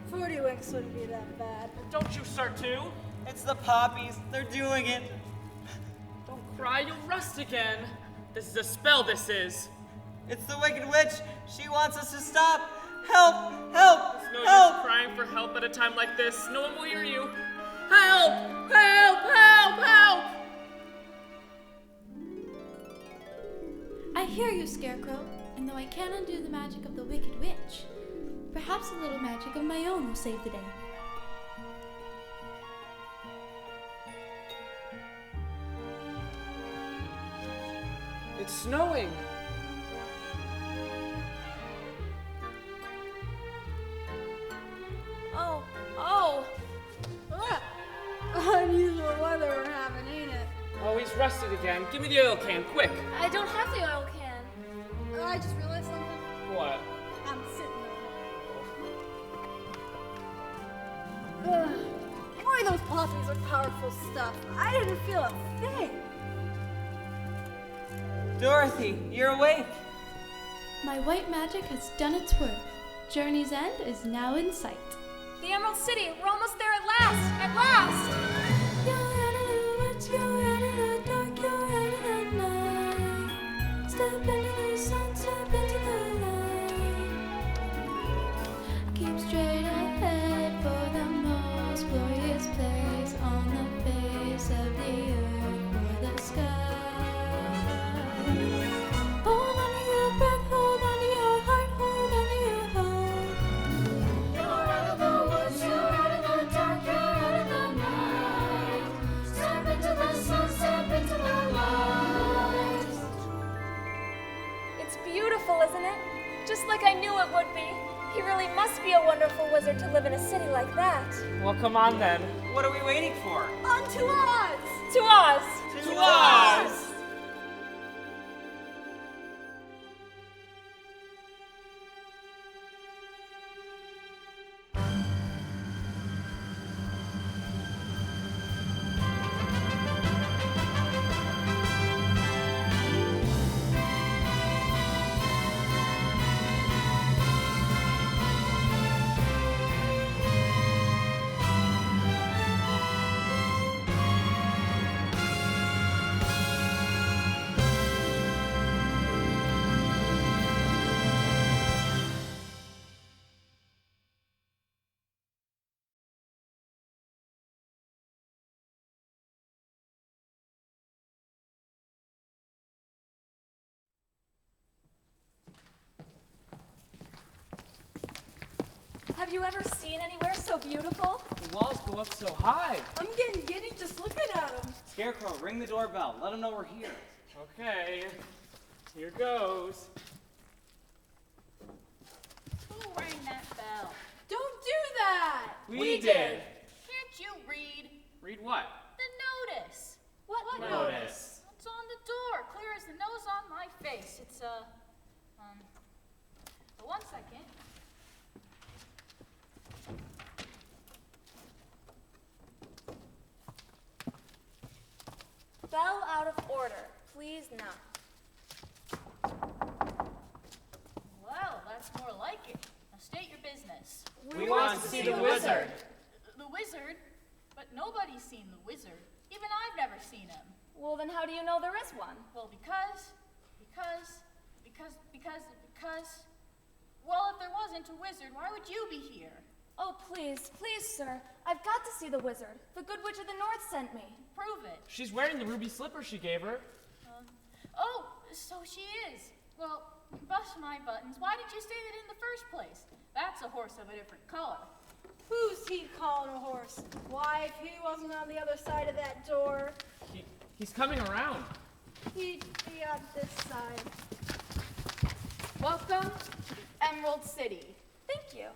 Speaker 2: 40 winks wouldn't be that bad.
Speaker 5: Don't you start too.
Speaker 4: It's the poppies. They're doing it.
Speaker 5: Don't cry, you'll rust again. This is a spell, this is.
Speaker 4: It's the Wicked Witch. She wants us to stop. Help! Help!
Speaker 5: It's no
Speaker 4: Help!
Speaker 5: use crying for help at a time like this. No one will hear you. Help! Help! Help! Help!
Speaker 10: I hear you, Scarecrow, and though I can't undo the magic of the Wicked Witch, perhaps a little magic of my own will save the day.
Speaker 5: It's snowing.
Speaker 1: Oh.
Speaker 2: Unusual weather we're having, ain't it?
Speaker 5: Oh, he's rusted again. Give me the oil can, quick.
Speaker 1: I don't have the oil can.
Speaker 2: I just realized something.
Speaker 5: What?
Speaker 2: I'm sitting there. Boy, those poppies are powerful stuff. I didn't feel a thing.
Speaker 4: Dorothy, you're awake.
Speaker 10: My white magic has done its work. Journey's end is now in sight.
Speaker 1: The Emerald City, we're almost there at last! At last!
Speaker 10: You're out of the woods, you're out of the dark, you're out of the night. Step into the sun, step into the light. Keep straight ahead for the most glorious place on the face of the earth or the sky. Hold on to your breath, hold on to your heart, hold on to your hope. You're out of the woods, you're out of the dark, you're out of the night. Step into the sun, step into the light.
Speaker 1: It's beautiful, isn't it? Just like I knew it would be. He really must be a wonderful wizard to live in a city like that.
Speaker 5: Well, come on then.
Speaker 4: What are we waiting for?
Speaker 2: On to Oz!
Speaker 1: To Oz!
Speaker 4: To Oz!
Speaker 1: Have you ever seen anywhere so beautiful?
Speaker 5: The walls go up so high.
Speaker 10: I'm getting giddy just looking at him.
Speaker 4: Scarecrow, ring the doorbell. Let them know we're here.
Speaker 5: Okay, here goes.
Speaker 3: Who rang that bell?
Speaker 10: Don't do that!
Speaker 5: We did.
Speaker 3: Can't you read
Speaker 5: Read what?
Speaker 3: the notice?
Speaker 1: What
Speaker 5: Notice.
Speaker 3: It's on the door, clear as the nose on my face. It's, one second.
Speaker 1: Bell out of order. Please not.
Speaker 3: Well, that's more like it. Now state your business.
Speaker 5: We want to see the wizard.
Speaker 3: The wizard? But nobody's seen the wizard. Even I've never seen him.
Speaker 1: Well, then how do you know there is one?
Speaker 3: Well, well, if there wasn't a wizard, why would you be here?
Speaker 1: Oh, please, please, sir. I've got to see the wizard. The Good Witch of the North sent me.
Speaker 3: Prove it.
Speaker 5: She's wearing the ruby slipper she gave her.
Speaker 3: Oh, so she is. Well, bust my buttons. Why did you say that in the first place? That's a horse of a different color.
Speaker 10: Who's he calling a horse? Why, if he wasn't on the other side of that door,
Speaker 5: He's coming around.
Speaker 10: he'd be on this side.
Speaker 3: Welcome to Emerald City.
Speaker 1: Thank you.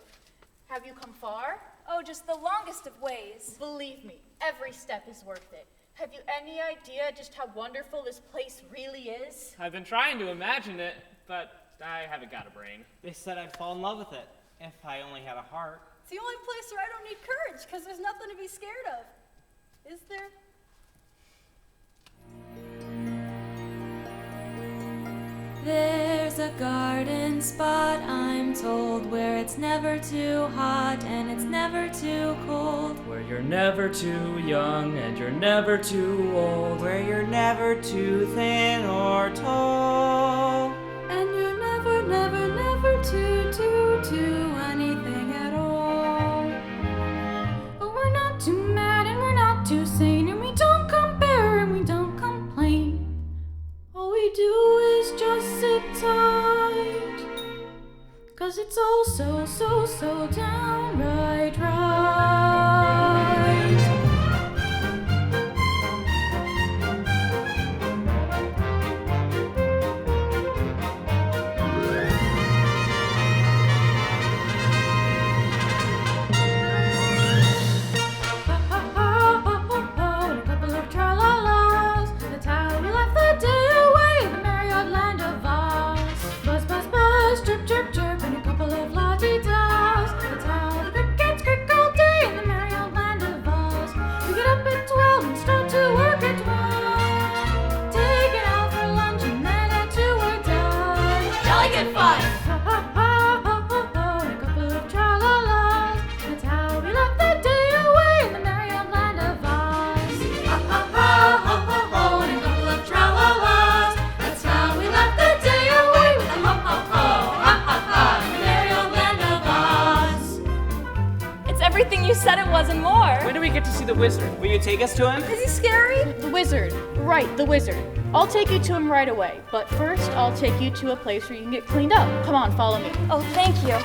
Speaker 3: Have you come far?
Speaker 1: Oh, just the longest of ways.
Speaker 3: Believe me, every step is worth it. Have you any idea just how wonderful this place really is?
Speaker 5: I've been trying to imagine it, but I haven't got a brain.
Speaker 4: They said I'd fall in love with it if I only had a heart.
Speaker 10: It's the only place where I don't need courage, because there's nothing to be scared of. Is there?
Speaker 9: There's a garden spot, I'm told, where it's never too hot and it's never too cold.
Speaker 5: Where you're never too young and you're never too old.
Speaker 4: Where you're never too thin or tall.
Speaker 9: And you're never, never, never too anything at all. But we're not too mad and we're not too sane, and we don't compare and we don't complain. All we do is just sit tight, 'cause it's all so downright right. And a couple of tra-la-las, that's how we left the day away in the merry old land of Oz. Buzz, buzz, buzz, chirp, chirp, chirp, and a couple of la-ti-das. That's how the crickets crick all day in the merry old land of Oz. We get up at 12 and start to work at 1. Take it out for lunch and then at 2 we're done.
Speaker 3: Jolly good fun!
Speaker 9: And a couple of tra-la-las. That's how we left the day away in the merry old land of Oz. And a couple of tra-la-las. That's how we left the day away with a ho-ho-ho. In the merry old land of Oz.
Speaker 1: It's everything you said it was and more.
Speaker 5: When do we get to see the wizard?
Speaker 4: Will you take us to him?
Speaker 10: Is he scary?
Speaker 3: The wizard. Right, the wizard. I'll take you to him right away. But first, I'll take you to a place where you can get cleaned up. Come on, follow me.
Speaker 1: Oh, thank you.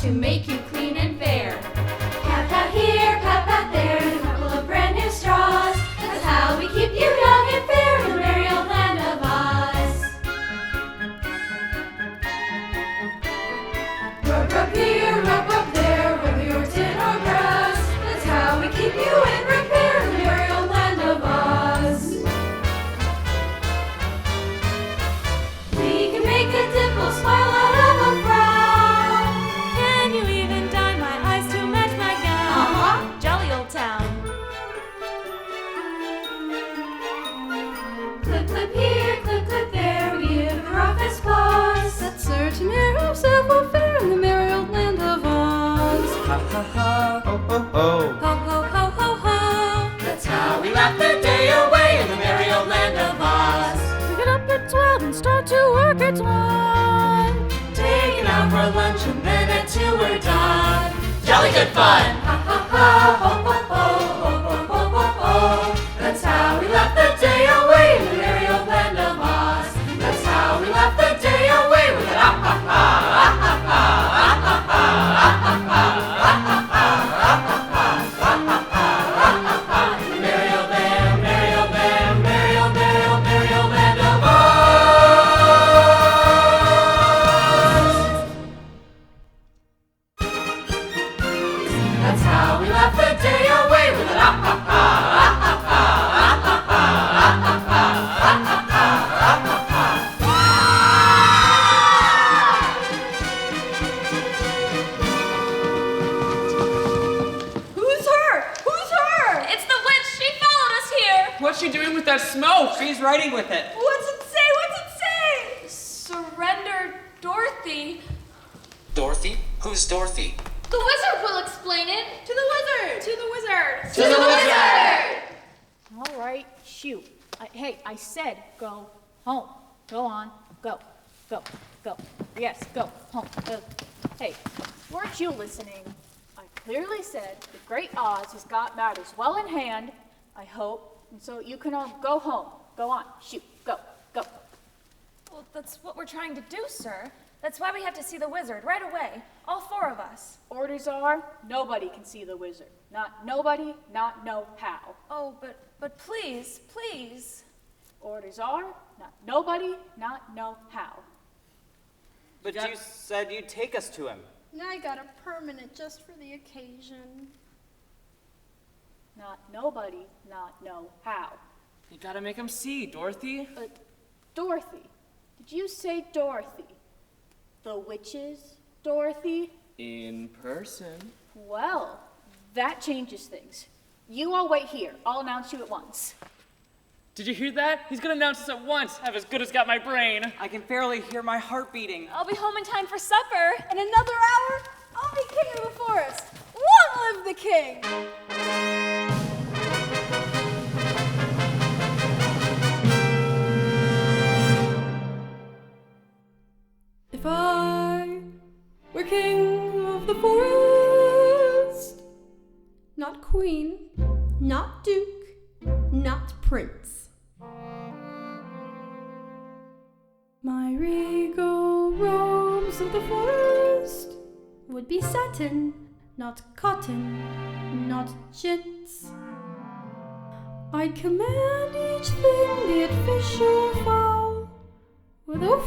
Speaker 9: to make you clean and fair. Pat pat here, pat pat there, and a couple of brand new straws. That's how we keep you young and fair in the merry old land of Oz. Rub rub here, rub rub there, whether you're tin or brass. That's how we keep you in repair in the merry old land of Oz. We can make a dimple smile out of a frown.
Speaker 1: Can you even dye my eyes to match my gown? Jolly old town.
Speaker 9: Clip clip here, clip clip there, we give the roughest claws.
Speaker 10: That certain air of self-welfare in the merry old land of Oz.
Speaker 4: Ha ha ha, ho ho ho.
Speaker 1: Ho ho ho ho ho.
Speaker 9: That's how we laugh the day away in the merry old land of Oz.
Speaker 10: We get up at 12 and start to work at 1.
Speaker 9: Taking out for lunch and then at 2 we're done. Jolly good fun! Ha ha ha, ho ho ho, ho ho ho ho ho. That's how we laugh the day away in the merry old land of Oz. That's how we laugh the day away with it. Ha ha ha, ha ha ha, ha ha ha, ha ha ha, ha ha ha, ha ha ha, ha ha ha, ha. In the merry old land, merry old land, merry old, merry old, merry old land of Oz. That's how we laugh the day away with it. Ha ha ha, ha ha ha, ha ha ha, ha ha ha, ha ha ha, ha
Speaker 2: Who's her? Who's her?
Speaker 1: It's the witch. She followed us here.
Speaker 5: What's she doing with that smoke?
Speaker 4: She's writing with it.
Speaker 2: What's it say? What's it say?
Speaker 1: Surrender, Dorothy.
Speaker 12: Dorothy? Who's Dorothy?
Speaker 1: The wizard will explain it.
Speaker 2: To the wizard! To the wizard!
Speaker 12: To the wizard!
Speaker 3: All right, shoot. Hey, I said go home. Go on. Go. Go. Go. Yes, go home. Hey, weren't you listening? I clearly said the great Oz has got matters well in hand, I hope, and so you can all go home. Go on. Shoot. Go. Go.
Speaker 1: Well, that's what we're trying to do, sir. That's why we have to see the wizard right away. All 4 of us.
Speaker 3: Orders are, nobody can see the wizard. Not nobody, not no how.
Speaker 1: Oh, but please, please.
Speaker 3: Orders are, not nobody, not no how.
Speaker 4: But you said you'd take us to him.
Speaker 6: I got a permanent just for the occasion.
Speaker 3: Not nobody, not no how.
Speaker 5: You gotta make him see, Dorothy.
Speaker 3: But Dorothy, did you say Dorothy? The witches, Dorothy?
Speaker 5: In person.
Speaker 3: Well, that changes things. You all wait here. I'll announce you at once.
Speaker 5: Did you hear that? He's gonna announce us at once. I've as good as got my brain.
Speaker 4: I can barely hear my heart beating.
Speaker 1: I'll be home in time for supper.
Speaker 2: In another hour, I'll be king of the forest. Long live the king!
Speaker 10: If I were king of the forest, not queen, not duke, not prince. My regal robes of the forest would be satin, not cotton, not chintz. I'd command each thing, be it fish or fowl, with oof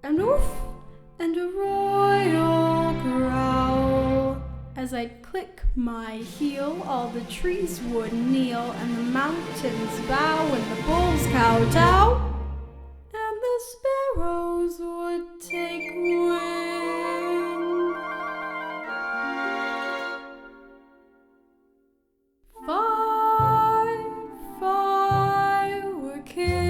Speaker 10: and a royal growl. As I'd click my heel, all the trees would kneel, and the mountains bow, and the bulls kowtow, and the sparrows would take wing. If I were king,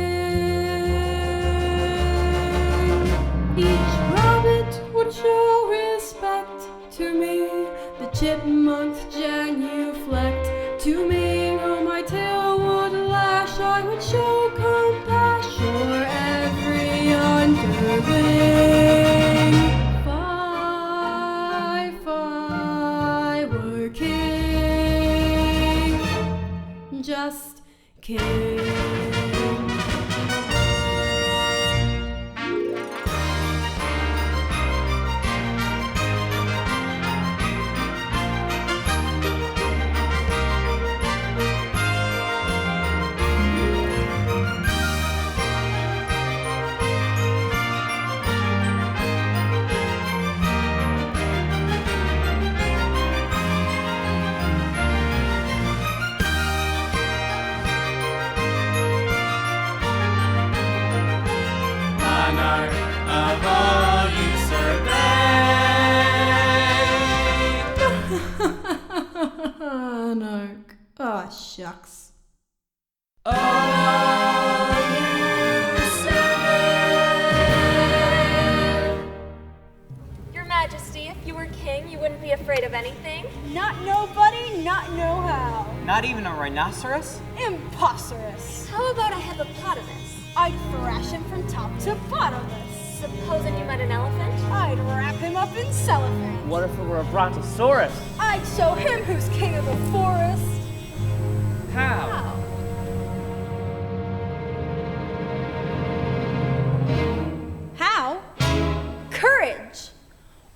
Speaker 10: each rabbit would show respect to me, the chipmunk genuflect to me, though my tail would lash, I would show compassion for every underling. If I were king, just king. shucks.
Speaker 1: Your Majesty, if you were king, you wouldn't be afraid of anything.
Speaker 7: Not nobody, not know how.
Speaker 4: Not even a rhinoceros?
Speaker 7: Imposterous.
Speaker 1: How about a hippopotamus?
Speaker 7: I'd thrash him from top to bottomless.
Speaker 1: Supposing you met an elephant?
Speaker 7: I'd wrap him up in cellophane.
Speaker 5: What if it were a brontosaurus?
Speaker 7: I'd show him who's king of the forest.
Speaker 5: How?
Speaker 7: How? Courage.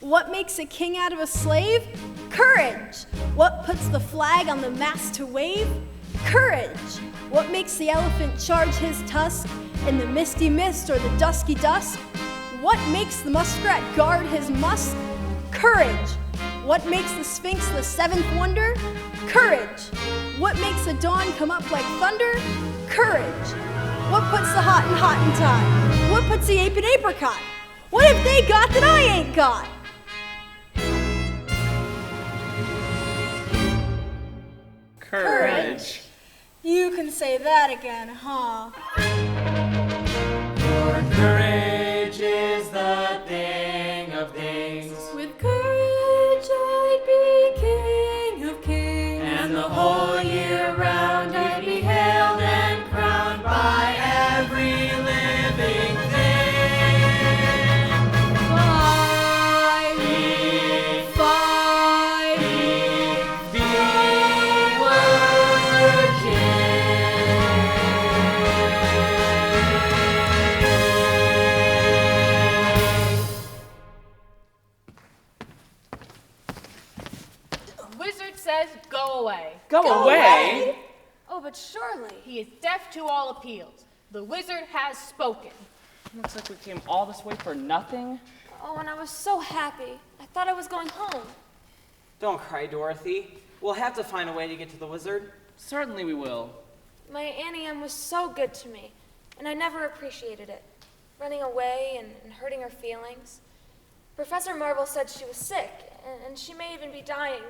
Speaker 7: What makes a king out of a slave? Courage. What puts the flag on the mast to wave? Courage. What makes the elephant charge his tusk in the misty mist or the dusky dusk? What makes the muskrat guard his musk? Courage. What makes the sphinx the seventh wonder? Courage. What makes the dawn come up like thunder? Courage. What puts the hot in hot and tie? What puts the ape in apricot? What have they got that I ain't got?
Speaker 5: Courage.
Speaker 7: You can say that again, huh?
Speaker 4: For courage is the thing of things,
Speaker 10: With courage I'd be king of kings.
Speaker 4: and the whole year round I'd be hailed and crowned by every living thing.
Speaker 10: Fight, fight,
Speaker 4: The word
Speaker 3: The wizard says go away.
Speaker 5: Go away?
Speaker 1: Oh, but surely.
Speaker 3: He is deaf to all appeals. The wizard has spoken.
Speaker 5: Looks like we came all this way for nothing.
Speaker 1: Oh, and I was so happy. I thought I was going home.
Speaker 4: Don't cry, Dorothy. We'll have to find a way to get to the wizard.
Speaker 5: Certainly we will.
Speaker 1: My Annie Ann was so good to me, and I never appreciated it. Running away and hurting her feelings. Professor Marvel said she was sick, and she may even be dying.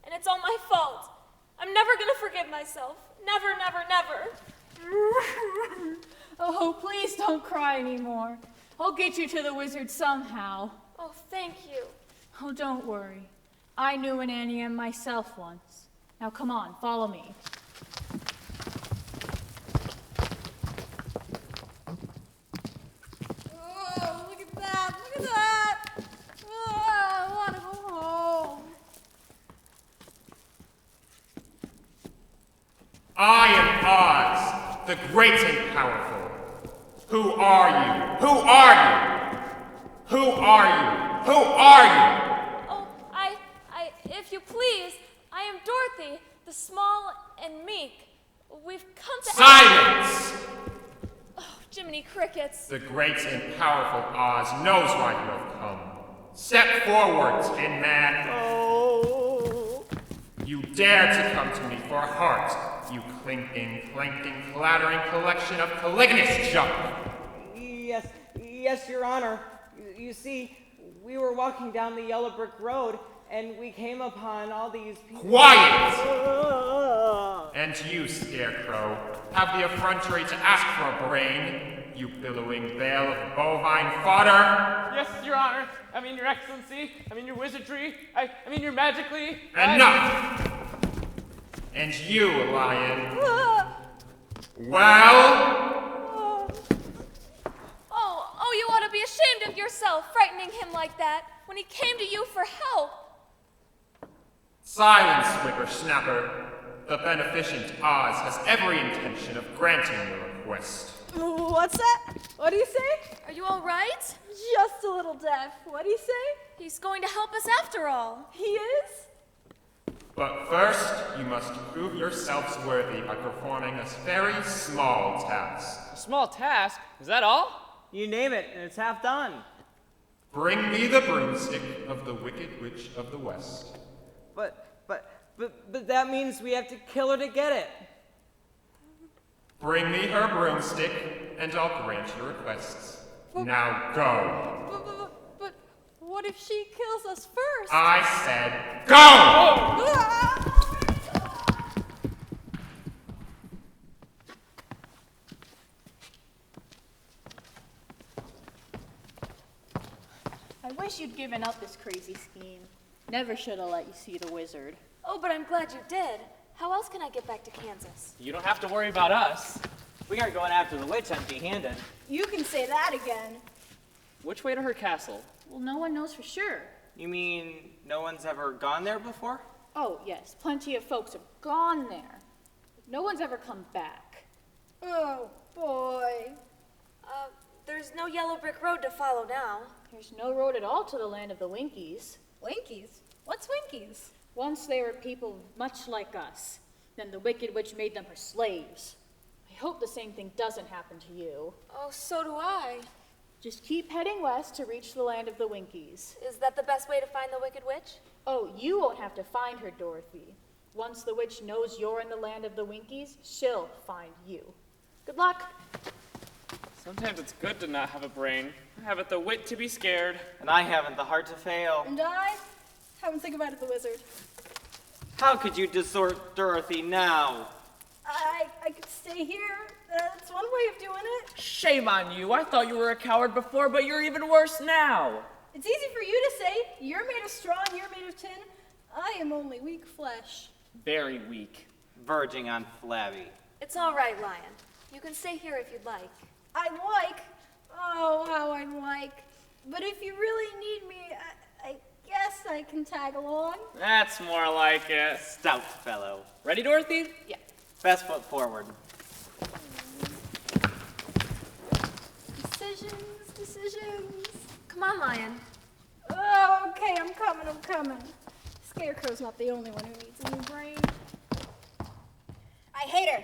Speaker 1: And it's all my fault. I'm never gonna forgive myself. Never, never, never.
Speaker 3: Oh, please don't cry anymore. I'll get you to the wizard somehow.
Speaker 1: Oh, thank you.
Speaker 3: Oh, don't worry. I knew an Annie Ann myself once. Now come on, follow me.
Speaker 7: Oh, look at that! Look at that! Oh, I want to go home.
Speaker 13: I am Oz, the great and powerful. Who are you? Who are you? Who are you? Who are you?
Speaker 1: Oh, if you please, I am Dorothy, the small and meek. We've come to
Speaker 13: Silence!
Speaker 1: Oh, Jiminy Crickets.
Speaker 13: The great and powerful Oz knows why you have come. Step forward, Tin Man.
Speaker 8: Oh.
Speaker 13: You dare to come to me for a heart, you clinking, clanking, clattering collection of polygamous junk.
Speaker 4: Yes, Your Honor. You see, we were walking down the yellow brick road, and we came upon all these people.
Speaker 13: Quiet! And you, Scarecrow, have the effrontery to ask for a brain, you billowing bale of bovine fodder.
Speaker 5: Yes, Your Honor. I mean, Your Excellency. I mean, Your Wizardry. I mean, Your Magically.
Speaker 13: Enough! And you, Lion. Well?
Speaker 1: Oh, you ought to be ashamed of yourself, frightening him like that, when he came to you for help.
Speaker 13: Silence, whippersnapper. The beneficent Oz has every intention of granting your request.
Speaker 7: What's that? What do you say?
Speaker 1: Are you all right?
Speaker 7: Just a little deaf. What do you say?
Speaker 1: He's going to help us after all.
Speaker 7: He is?
Speaker 13: But first, you must prove yourselves worthy by performing a very small task.
Speaker 5: A small task? Is that all?
Speaker 4: You name it, and it's half done.
Speaker 13: Bring me the broomstick of the Wicked Witch of the West.
Speaker 4: But that means we have to kill her to get it.
Speaker 13: Bring me her broomstick, and I'll grant your requests. Now go.
Speaker 2: But what if she kills us first?
Speaker 13: I said go!
Speaker 3: given up this crazy scheme. Never should have let you see the wizard.
Speaker 1: Oh, but I'm glad you did. How else can I get back to Kansas?
Speaker 5: You don't have to worry about us.
Speaker 4: We aren't going after the witch empty-handed.
Speaker 3: You can say that again.
Speaker 5: Which way to her castle?
Speaker 3: Well, no one knows for sure.
Speaker 4: You mean no one's ever gone there before?
Speaker 3: Oh, yes, plenty of folks have gone there. But no one's ever come back.
Speaker 2: Oh, boy.
Speaker 1: There's no yellow brick road to follow now.
Speaker 3: There's no road at all to the land of the Winkies.
Speaker 2: Winkies? What's Winkies?
Speaker 3: Once they were people much like us. Then the Wicked Witch made them her slaves. I hope the same thing doesn't happen to you.
Speaker 1: Oh, so do I.
Speaker 3: Just keep heading west to reach the land of the Winkies.
Speaker 1: Is that the best way to find the Wicked Witch?
Speaker 3: Oh, you won't have to find her, Dorothy. Once the witch knows you're in the land of the Winkies, she'll find you. Good luck.
Speaker 5: Sometimes it's good to not have a brain. I haven't the wit to be scared.
Speaker 4: And I haven't the heart to fail.
Speaker 2: And I haven't think about it, the wizard.
Speaker 4: How could you desert Dorothy now?
Speaker 2: I could stay here. That's one way of doing it.
Speaker 5: Shame on you. I thought you were a coward before, but you're even worse now.
Speaker 2: It's easy for you to say. You're made of straw and you're made of tin. I am only weak flesh.
Speaker 5: Very weak.
Speaker 4: Verging on flabby.
Speaker 1: It's all right, Lion. You can stay here if you'd like.
Speaker 2: I'd like. Oh, how I'd like. But if you really need me, I guess I can tag along.
Speaker 5: That's more like it.
Speaker 4: Stout fellow.
Speaker 5: Ready, Dorothy?
Speaker 3: Yeah.
Speaker 4: Best foot forward.
Speaker 2: Decisions.
Speaker 1: Come on, Lion.
Speaker 2: Oh, okay, I'm coming. Scarecrow's not the only one who needs a new brain.
Speaker 7: I hate her.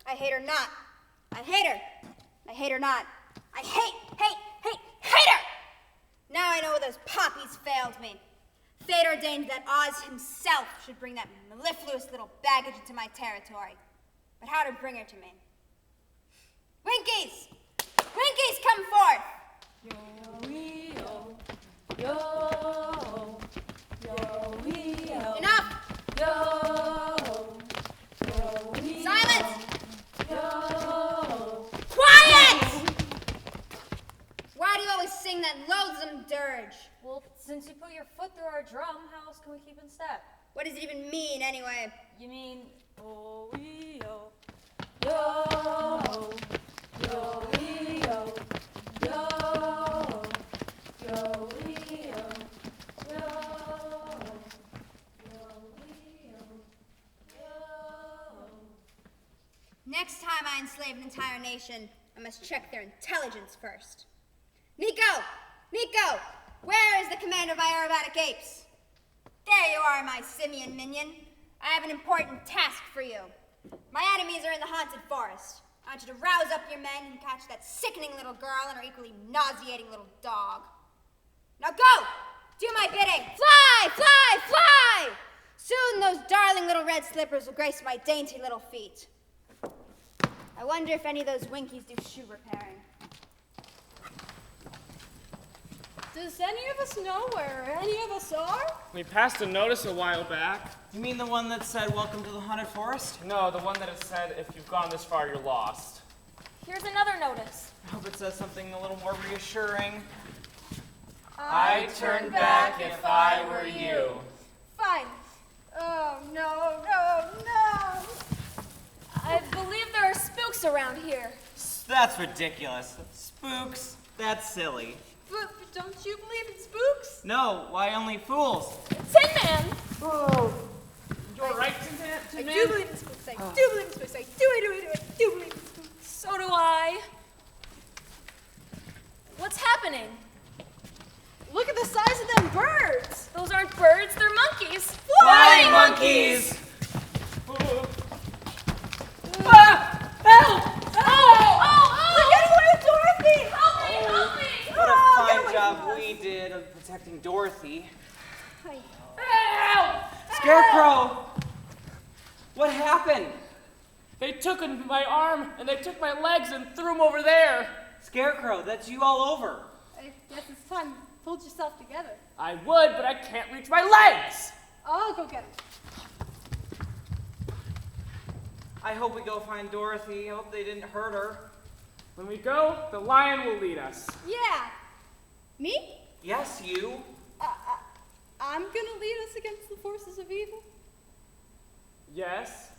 Speaker 7: I hate her not. I hate her. I hate her not. I hate her! Now I know those poppies failed me. Fate ordained that Oz himself should bring that mellifluous little baggage into my territory. But how to bring her to me? Winkies! Winkies, come forth!
Speaker 10: Yo-wee-yo, yo, yo-wee-yo,
Speaker 7: Enough!
Speaker 10: yo, yo-wee-yo,
Speaker 7: Silence!
Speaker 10: yo.
Speaker 7: Quiet! Why do you always sing that loathsome dirge?
Speaker 6: Well, since you put your foot through our drum, how else can we keep in step?
Speaker 7: What does it even mean, anyway?
Speaker 6: You mean, oh, we, oh.
Speaker 10: Yo, yo-wee-yo, yo, yo-wee-yo, yo, yo-wee-yo, yo.
Speaker 7: Next time I enslave an entire nation, I must check their intelligence first. Nico! Nico! Where is the commander of my aerobatic apes? There you are, my simian minion. I have an important task for you. My enemies are in the haunted forest. I want you to rouse up your men and catch that sickening little girl and her equally nauseating little dog. Now go! Do my bidding! Fly! Fly! Fly! Soon those darling little red slippers will grace my dainty little feet. I wonder if any of those Winkies do shoe repairing.
Speaker 2: Does any of us know where any of us are?
Speaker 5: We passed a notice a while back.
Speaker 4: You mean the one that said, "Welcome to the haunted forest"?
Speaker 5: No, the one that has said, if you've gone this far, you're lost.
Speaker 1: Here's another notice.
Speaker 4: I hope it says something a little more reassuring.
Speaker 5: I'd turn back if I were you.
Speaker 2: Fine. Oh, no.
Speaker 1: I believe there are spooks around here.
Speaker 4: That's ridiculous. Spooks? That's silly.
Speaker 2: But don't you believe in spooks?
Speaker 4: No, why only fools?
Speaker 1: Tin Man!
Speaker 5: You're right,
Speaker 2: I do believe in spooks. I do believe in spooks. I do believe in spooks.
Speaker 1: So do I. What's happening?
Speaker 2: Look at the size of them birds.
Speaker 1: Those aren't birds, they're monkeys.
Speaker 4: Flying monkeys!
Speaker 2: Get away with Dorothy!
Speaker 1: Help me!
Speaker 4: What a fine job we did of protecting Dorothy. Scarecrow! What happened?
Speaker 5: They took my arm, and they took my legs and threw them over there.
Speaker 4: Scarecrow, that's you all over.
Speaker 2: I guess it's time to pull yourself together.
Speaker 5: I would, but I can't reach my legs.
Speaker 2: I'll go get him.
Speaker 4: I hope we go find Dorothy. I hope they didn't hurt her.
Speaker 5: When we go, the lion will lead us.
Speaker 2: Yeah. Me?
Speaker 4: Yes, you.
Speaker 14: I'm gonna lead us against the forces of evil.
Speaker 5: Yes?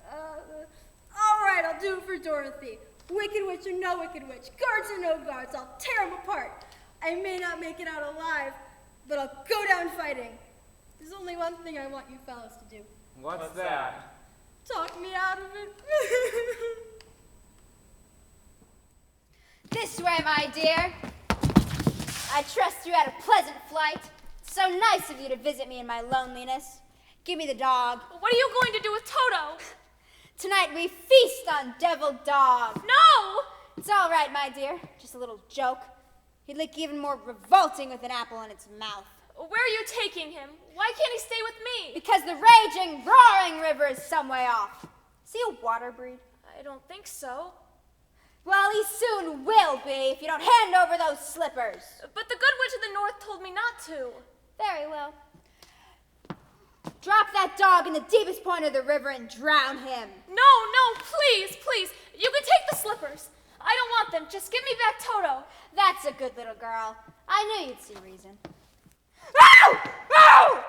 Speaker 14: All right, I'll do it for Dorothy. Wicked witch or no wicked witch, guards or no guards, I'll tear them apart. I may not make it out alive, but I'll go down fighting. There's only one thing I want you fellas to do.
Speaker 5: What's that?
Speaker 14: Talk me out of it.
Speaker 7: This way, my dear. I trust you had a pleasant flight. So nice of you to visit me in my loneliness. Give me the dog.
Speaker 1: What are you going to do with Toto?
Speaker 7: Tonight we feast on deviled dog.
Speaker 1: No!
Speaker 7: It's all right, my dear. Just a little joke. He'd look even more revolting with an apple in its mouth.
Speaker 1: Where are you taking him? Why can't he stay with me?
Speaker 7: Because the raging, roaring river is some way off. Is he a water breed?
Speaker 1: I don't think so.
Speaker 7: Well, he soon will be if you don't hand over those slippers.
Speaker 1: But the Good Witch of the North told me not to.
Speaker 7: Very well. Drop that dog in the deepest point of the river and drown him.
Speaker 1: No, please, please. You can take the slippers. I don't want them. Just give me back Toto.
Speaker 7: That's a good little girl. I knew you'd see reason. Ow! Ow!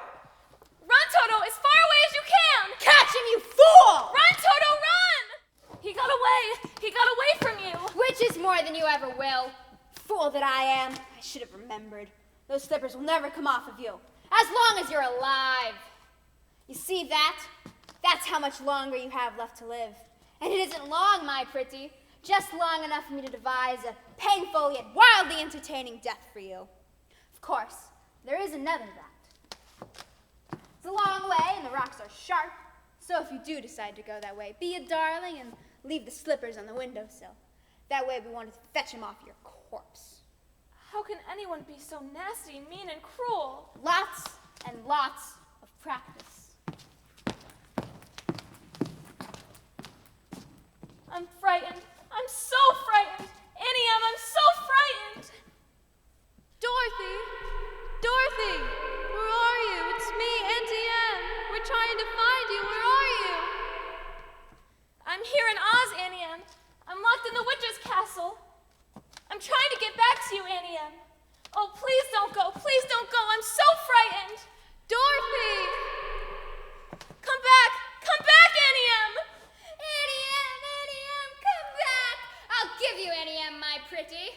Speaker 1: Run, Toto, as far away as you can.
Speaker 7: Catch him, you fool!
Speaker 1: Run, Toto, run! He got away. He got away from you.
Speaker 7: Which is more than you ever will. Fool that I am. I should have remembered. Those slippers will never come off of you. As long as you're alive. You see that? That's how much longer you have left to live. And it isn't long, my pretty. Just long enough for me to devise a painful yet wildly entertaining death for you. Of course, there is another route. It's a long way and the rocks are sharp. So if you do decide to go that way, be a darling and leave the slippers on the windowsill. That way we want to fetch him off your corpse.
Speaker 1: How can anyone be so nasty, mean, and cruel?
Speaker 7: Lots and lots of practice.
Speaker 1: I'm frightened. I'm so frightened. Annie M, I'm so frightened.
Speaker 6: Dorothy! Dorothy! Where are you? It's me, Auntie M. We're trying to find you. Where are you?
Speaker 1: I'm here in Oz, Annie M. I'm locked in the witch's castle. I'm trying to get back to you, Annie M. Oh, please don't go. Please don't go. I'm so frightened.
Speaker 6: Dorothy!
Speaker 1: Come back. Come back, Annie M.
Speaker 7: Annie M, come back. I'll give you Annie M, my pretty.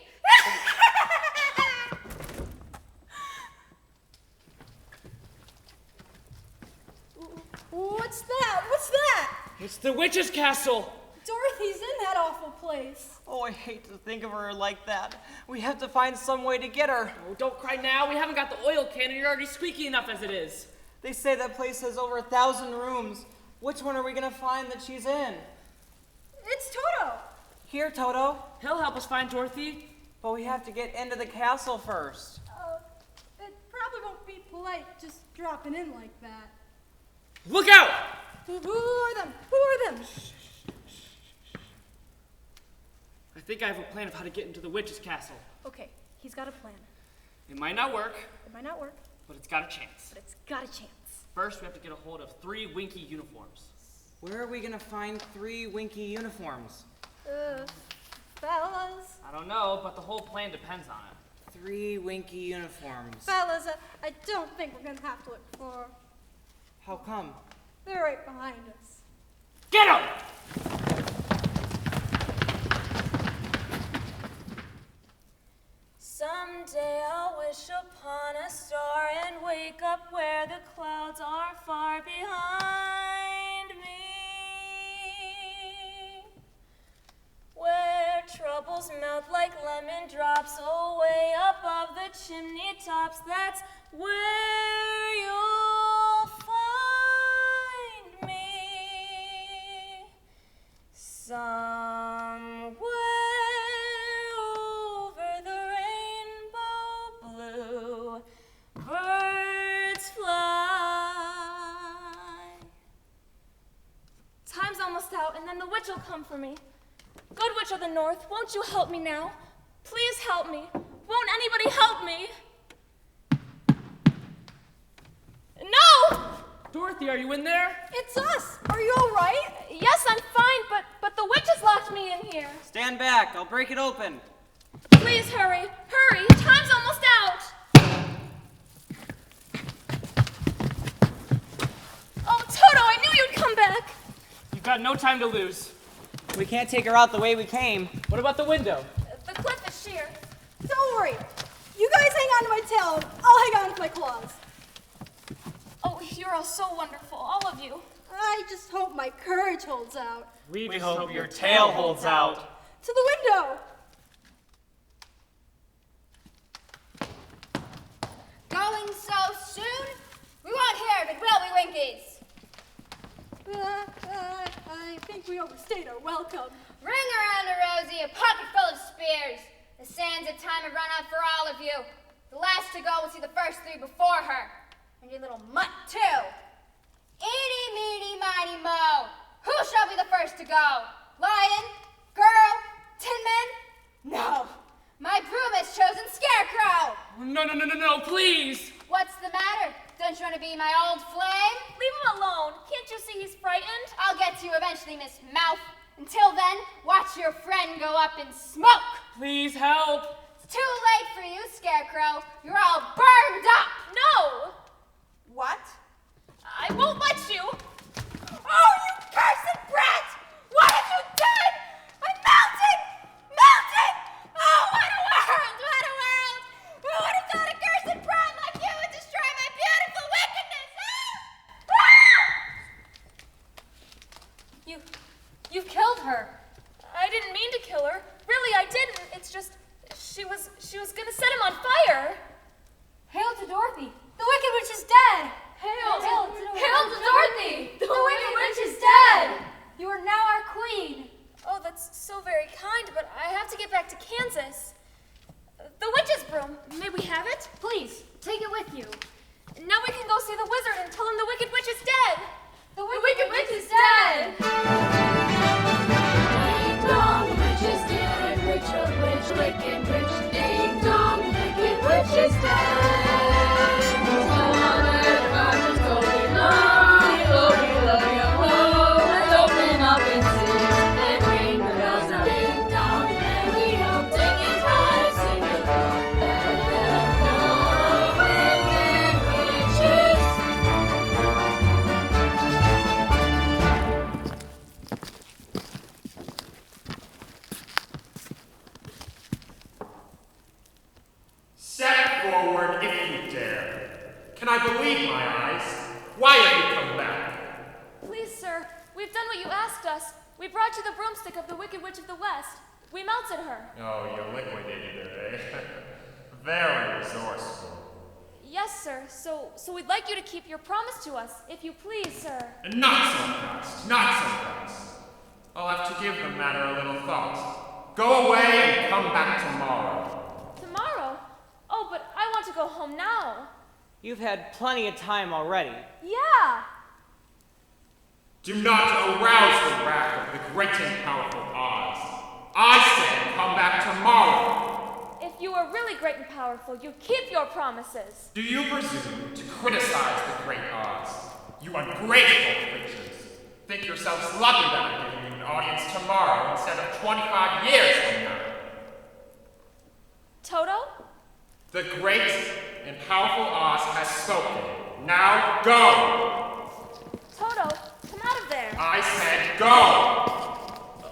Speaker 14: What's that? What's that?
Speaker 5: It's the witch's castle.
Speaker 14: Dorothy's in that awful place.
Speaker 4: Oh, I hate to think of her like that. We have to find some way to get her.
Speaker 5: Oh, don't cry now. We haven't got the oil can and you're already squeaky enough as it is.
Speaker 4: They say that place has over 1,000 rooms. Which one are we gonna find that she's in?
Speaker 14: It's Toto.
Speaker 4: Here, Toto.
Speaker 5: He'll help us find Dorothy.
Speaker 4: But we have to get into the castle first.
Speaker 14: It probably won't be polite just dropping in like that.
Speaker 5: Look out!
Speaker 14: Who are them? Who are them?
Speaker 5: I think I have a plan of how to get into the witch's castle.
Speaker 14: Okay, he's got a plan.
Speaker 5: It might not work,
Speaker 14: It might not work,
Speaker 5: but it's got a chance.
Speaker 14: but it's got a chance.
Speaker 5: First, we have to get a hold of 3 Winky uniforms.
Speaker 4: Where are we gonna find 3 Winky uniforms?
Speaker 14: Fellas,
Speaker 5: I don't know, but the whole plan depends on it.
Speaker 4: 3 Winky uniforms.
Speaker 14: fellas, I don't think we're gonna have to look for.
Speaker 4: How come?
Speaker 14: They're right behind us.
Speaker 5: Get him!
Speaker 1: Someday I'll wish upon a star and wake up where the clouds are far behind me, where troubles melt like lemon drops away above the chimney tops. That's where you'll find me, somewhere over the rainbow blue. Birds fly. Time's almost out, and then the witch will come for me. Good Witch of the North, won't you help me now? Please help me. Won't anybody help me? No!
Speaker 5: Dorothy, are you in there?
Speaker 14: It's us. Are you all right?
Speaker 1: Yes, I'm fine, but the witch has locked me in here.
Speaker 4: Stand back. I'll break it open.
Speaker 1: Please hurry. Hurry. Time's almost out.
Speaker 5: got no time to lose.
Speaker 4: We can't take her out the way we came.
Speaker 5: What about the window?
Speaker 1: The cliff is sheer.
Speaker 14: Don't worry. You guys hang on to my tail, and I'll hang on with my claws.
Speaker 1: Oh, you're all so wonderful, all of you.
Speaker 14: I just hope my courage holds out.
Speaker 5: We
Speaker 4: We hope your tail holds out.
Speaker 14: To the window.
Speaker 7: Going so soon? We won't hear of it, will we, Winkies?
Speaker 14: I think we overstayed our welcome.
Speaker 7: Ring around a Rosie, a pocket full of spears. The sands of time have run out for all of you. The last to go will see the first three before her. And your little mutt, too. Eeny, meeny, miny, mo. Who shall be the first to go? Lion? Girl? Tin Man? No. My broom has chosen Scarecrow.
Speaker 5: No, please!
Speaker 7: What's the matter? Don't you want to be my old flame?
Speaker 1: Leave him alone. Can't you see he's frightened?
Speaker 7: I'll get to you eventually, Miss Mouth. Until then, watch your friend go up in smoke.
Speaker 5: Please help!
Speaker 7: It's too late for you, Scarecrow. You're all burned up.
Speaker 1: No!
Speaker 7: What?
Speaker 1: I won't let you.
Speaker 7: Oh, you cursed brat! What have you done? I'm melting! Melting! Oh, what a world! What a world! Who would have thought a cursed brat like you would destroy my beautiful wickedness?
Speaker 1: You've killed her. I didn't mean to kill her. Really, I didn't. It's just she was gonna set him on fire.
Speaker 6: Hail to Dorothy! The Wicked Witch is dead!
Speaker 1: Hail
Speaker 6: to Dorothy! The Wicked Witch is dead! You are now our queen!
Speaker 1: Oh, that's so very kind, but I have to get back to Kansas. The witch's broom. May we have it?
Speaker 6: Please, take it with you.
Speaker 1: Now we can go see the wizard and tell him the Wicked Witch is dead.
Speaker 6: The Wicked Witch is dead!
Speaker 9: Ding dong, the witch is dead. Witch, oh witch, wicked witch. Ding dong, the wicked witch is dead. On earth, God is going low, low, low. Let's open up and sing and ring the bells of ding dong. And we hope ding is high, sing it loud. Wicked witches.
Speaker 13: Step forward if you dare. Can I believe my eyes? Why have you come back?
Speaker 1: Please, sir, we've done what you asked us. We brought you the broomstick of the Wicked Witch of the West. We melted her.
Speaker 13: Oh, you liquidated her, eh? Very resourceful.
Speaker 1: Yes, sir. So we'd like you to keep your promise to us, if you please, sir.
Speaker 13: Not so fast, not so fast. I'll have to give the matter a little thought. Go away and come back tomorrow.
Speaker 1: Tomorrow? Oh, but I want to go home now.
Speaker 4: You've had plenty of time already.
Speaker 1: Yeah.
Speaker 13: Do not arouse the wrath of the great and powerful Oz. I say come back tomorrow.
Speaker 1: If you are really great and powerful, you keep your promises.
Speaker 13: Do you presume to criticize the great Oz? You ungrateful creatures. Think yourselves lucky that I'm giving you an audience tomorrow instead of 25 years from now.
Speaker 1: Toto?
Speaker 13: The great and powerful Oz has spoken. Now go!
Speaker 1: Toto, come out of there.
Speaker 13: I said go!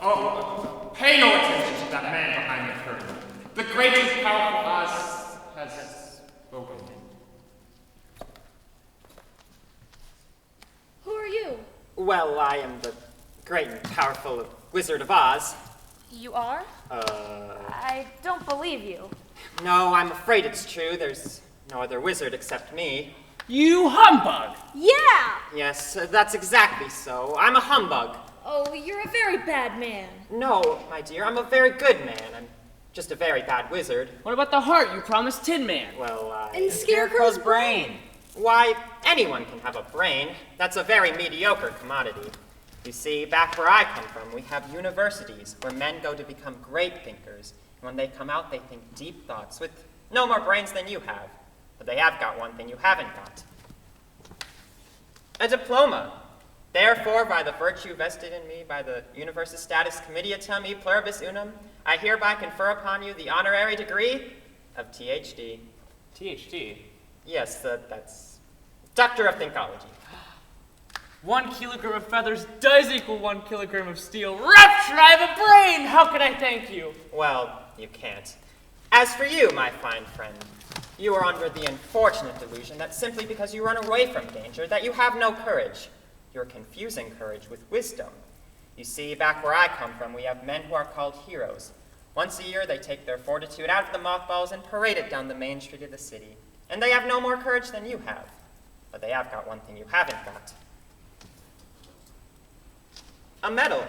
Speaker 13: Oh, pay no attention to that man behind the curtain. The great and powerful Oz has spoken.
Speaker 1: Who are you?
Speaker 8: Well, I am the great and powerful Wizard of Oz.
Speaker 1: You are? I don't believe you.
Speaker 8: No, I'm afraid it's true. There's no other wizard except me.
Speaker 4: You humbug!
Speaker 14: Yeah!
Speaker 8: Yes, that's exactly so. I'm a humbug.
Speaker 1: Oh, you're a very bad man.
Speaker 8: No, my dear, I'm a very good man. I'm just a very bad wizard.
Speaker 4: What about the heart you promised Tin Man?
Speaker 8: Well,
Speaker 14: And Scarecrow's
Speaker 4: brain.
Speaker 8: Why, anyone can have a brain. That's a very mediocre commodity. You see, back where I come from, we have universities where men go to become great thinkers. And when they come out, they think deep thoughts with no more brains than you have. But they have got one thing you haven't got. A diploma. Therefore, by the virtue vested in me by the Universus Status Comitiatum e Pluribus Unum, I hereby confer upon you the honorary degree of THD.
Speaker 4: THD?
Speaker 8: Yes, that's Doctor of Thinkology.
Speaker 5: 1 kilogram of feathers does equal 1 kilogram of steel. Rapture, I have a brain! How can I thank you?
Speaker 8: Well, you can't. As for you, my fine friend, you are under the unfortunate delusion that simply because you run away from danger, that you have no courage. You're confusing courage with wisdom. You see, back where I come from, we have men who are called heroes. Once a year, they take their fortitude out of the mothballs and parade it down the main street of the city. And they have no more courage than you have. But they have got one thing you haven't got. A medal.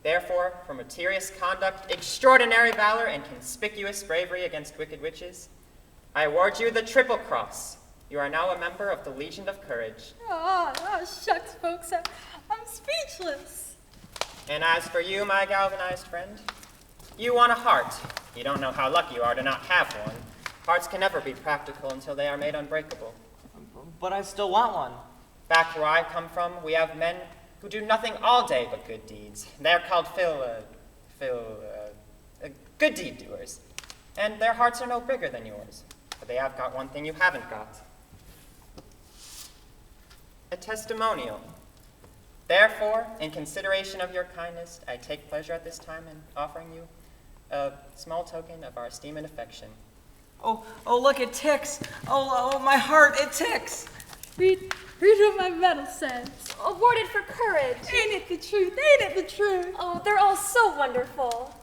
Speaker 8: Therefore, for meritorious conduct, extraordinary valor, and conspicuous bravery against wicked witches, I award you the Triple Cross. You are now a member of the Legion of Courage.
Speaker 14: Oh, shucks, folks. I'm speechless.
Speaker 8: And as for you, my galvanized friend, you want a heart. You don't know how lucky you are to not have one. Hearts can never be practical until they are made unbreakable.
Speaker 4: But I still want one.
Speaker 8: Back where I come from, we have men who do nothing all day but good deeds. They're called good deed doers. And their hearts are no bigger than yours. But they have got one thing you haven't got. A testimonial. Therefore, in consideration of your kindness, I take pleasure at this time in offering you a small token of our esteem and affection.
Speaker 4: Oh, look, it ticks. Oh, my heart, it ticks.
Speaker 14: Read what my medal says.
Speaker 1: Awarded for courage.
Speaker 14: Ain't it the truth? Ain't it the truth?
Speaker 1: Oh, they're all so wonderful.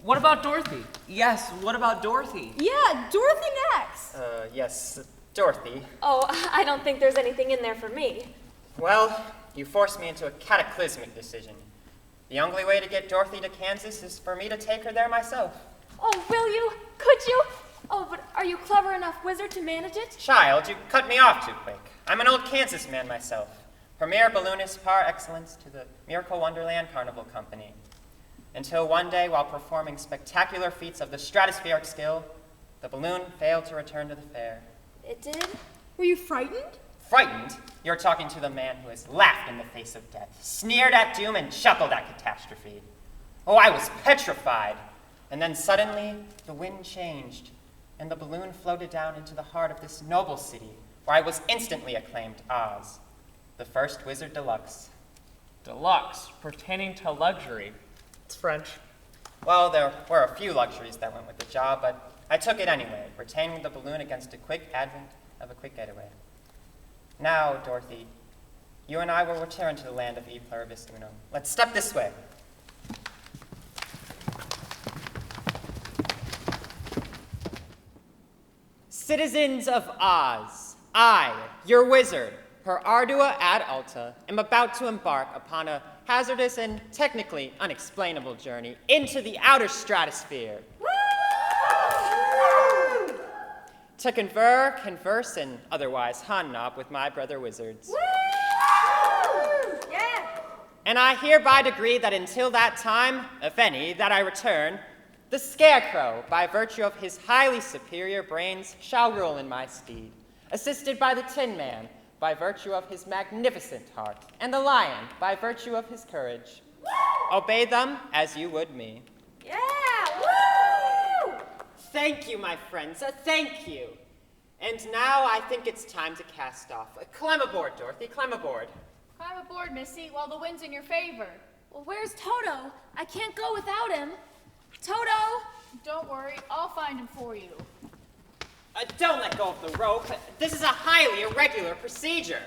Speaker 5: What about Dorothy?
Speaker 4: Yes, what about Dorothy?
Speaker 14: Yeah, Dorothy next.
Speaker 8: Yes, Dorothy.
Speaker 1: Oh, I don't think there's anything in there for me.
Speaker 8: Well, you forced me into a cataclysmic decision. The only way to get Dorothy to Kansas is for me to take her there myself.
Speaker 1: Oh, will you? Could you? Oh, but are you clever enough, wizard, to manage it?
Speaker 8: Child, you cut me off too quick. I'm an old Kansas man myself. Premier balloonist par excellence to the Miracle Wonderland Carnival Company. Until one day, while performing spectacular feats of the stratospheric skill, the balloon failed to return to the fair.
Speaker 1: It did?
Speaker 14: Were you frightened?
Speaker 8: Frightened? You're talking to the man who has laughed in the face of death, sneered at doom, and chuckled at catastrophe. Oh, I was petrified. And then suddenly, the wind changed, and the balloon floated down into the heart of this noble city, where I was instantly acclaimed Oz, the first wizard deluxe.
Speaker 5: Deluxe, pertaining to luxury. It's French.
Speaker 8: Well, there were a few luxuries that went with the job, but I took it anyway, retaining the balloon against a quick advent of a quick getaway. Now, Dorothy, you and I will return to the land of E Pluribus Unum. Let's step this way. Citizens of Oz, I, your wizard, per ardua ad alta, am about to embark upon a hazardous and technically unexplainable journey into the outer stratosphere. To converse, and otherwise hobnob with my brother wizards.
Speaker 14: Yeah.
Speaker 8: And I hereby decree that until that time, if any, that I return, the Scarecrow, by virtue of his highly superior brains, shall rule in my stead, assisted by the Tin Man, by virtue of his magnificent heart, and the Lion, by virtue of his courage. Obey them as you would me.
Speaker 14: Yeah. Woo!
Speaker 8: Thank you, my friends, thank you. And now I think it's time to cast off. Climb aboard, Dorothy, climb aboard.
Speaker 3: Climb aboard, Missy, while the wind's in your favor.
Speaker 1: Well, where's Toto? I can't go without him. Toto!
Speaker 3: Don't worry, I'll find him for you.
Speaker 8: Don't let go of the rope. This is a highly irregular procedure.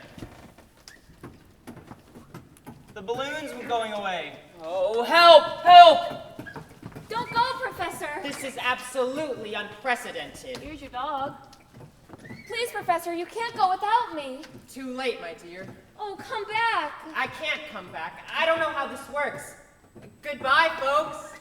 Speaker 4: The balloon's going away.
Speaker 5: Oh, help! Help!
Speaker 1: Don't go, Professor!
Speaker 8: This is absolutely unprecedented.
Speaker 3: Here's your dog.
Speaker 1: Please, Professor, you can't go without me.
Speaker 8: Too late, my dear.
Speaker 1: Oh, come back.
Speaker 8: I can't come back. I don't know how this works. Goodbye, folks.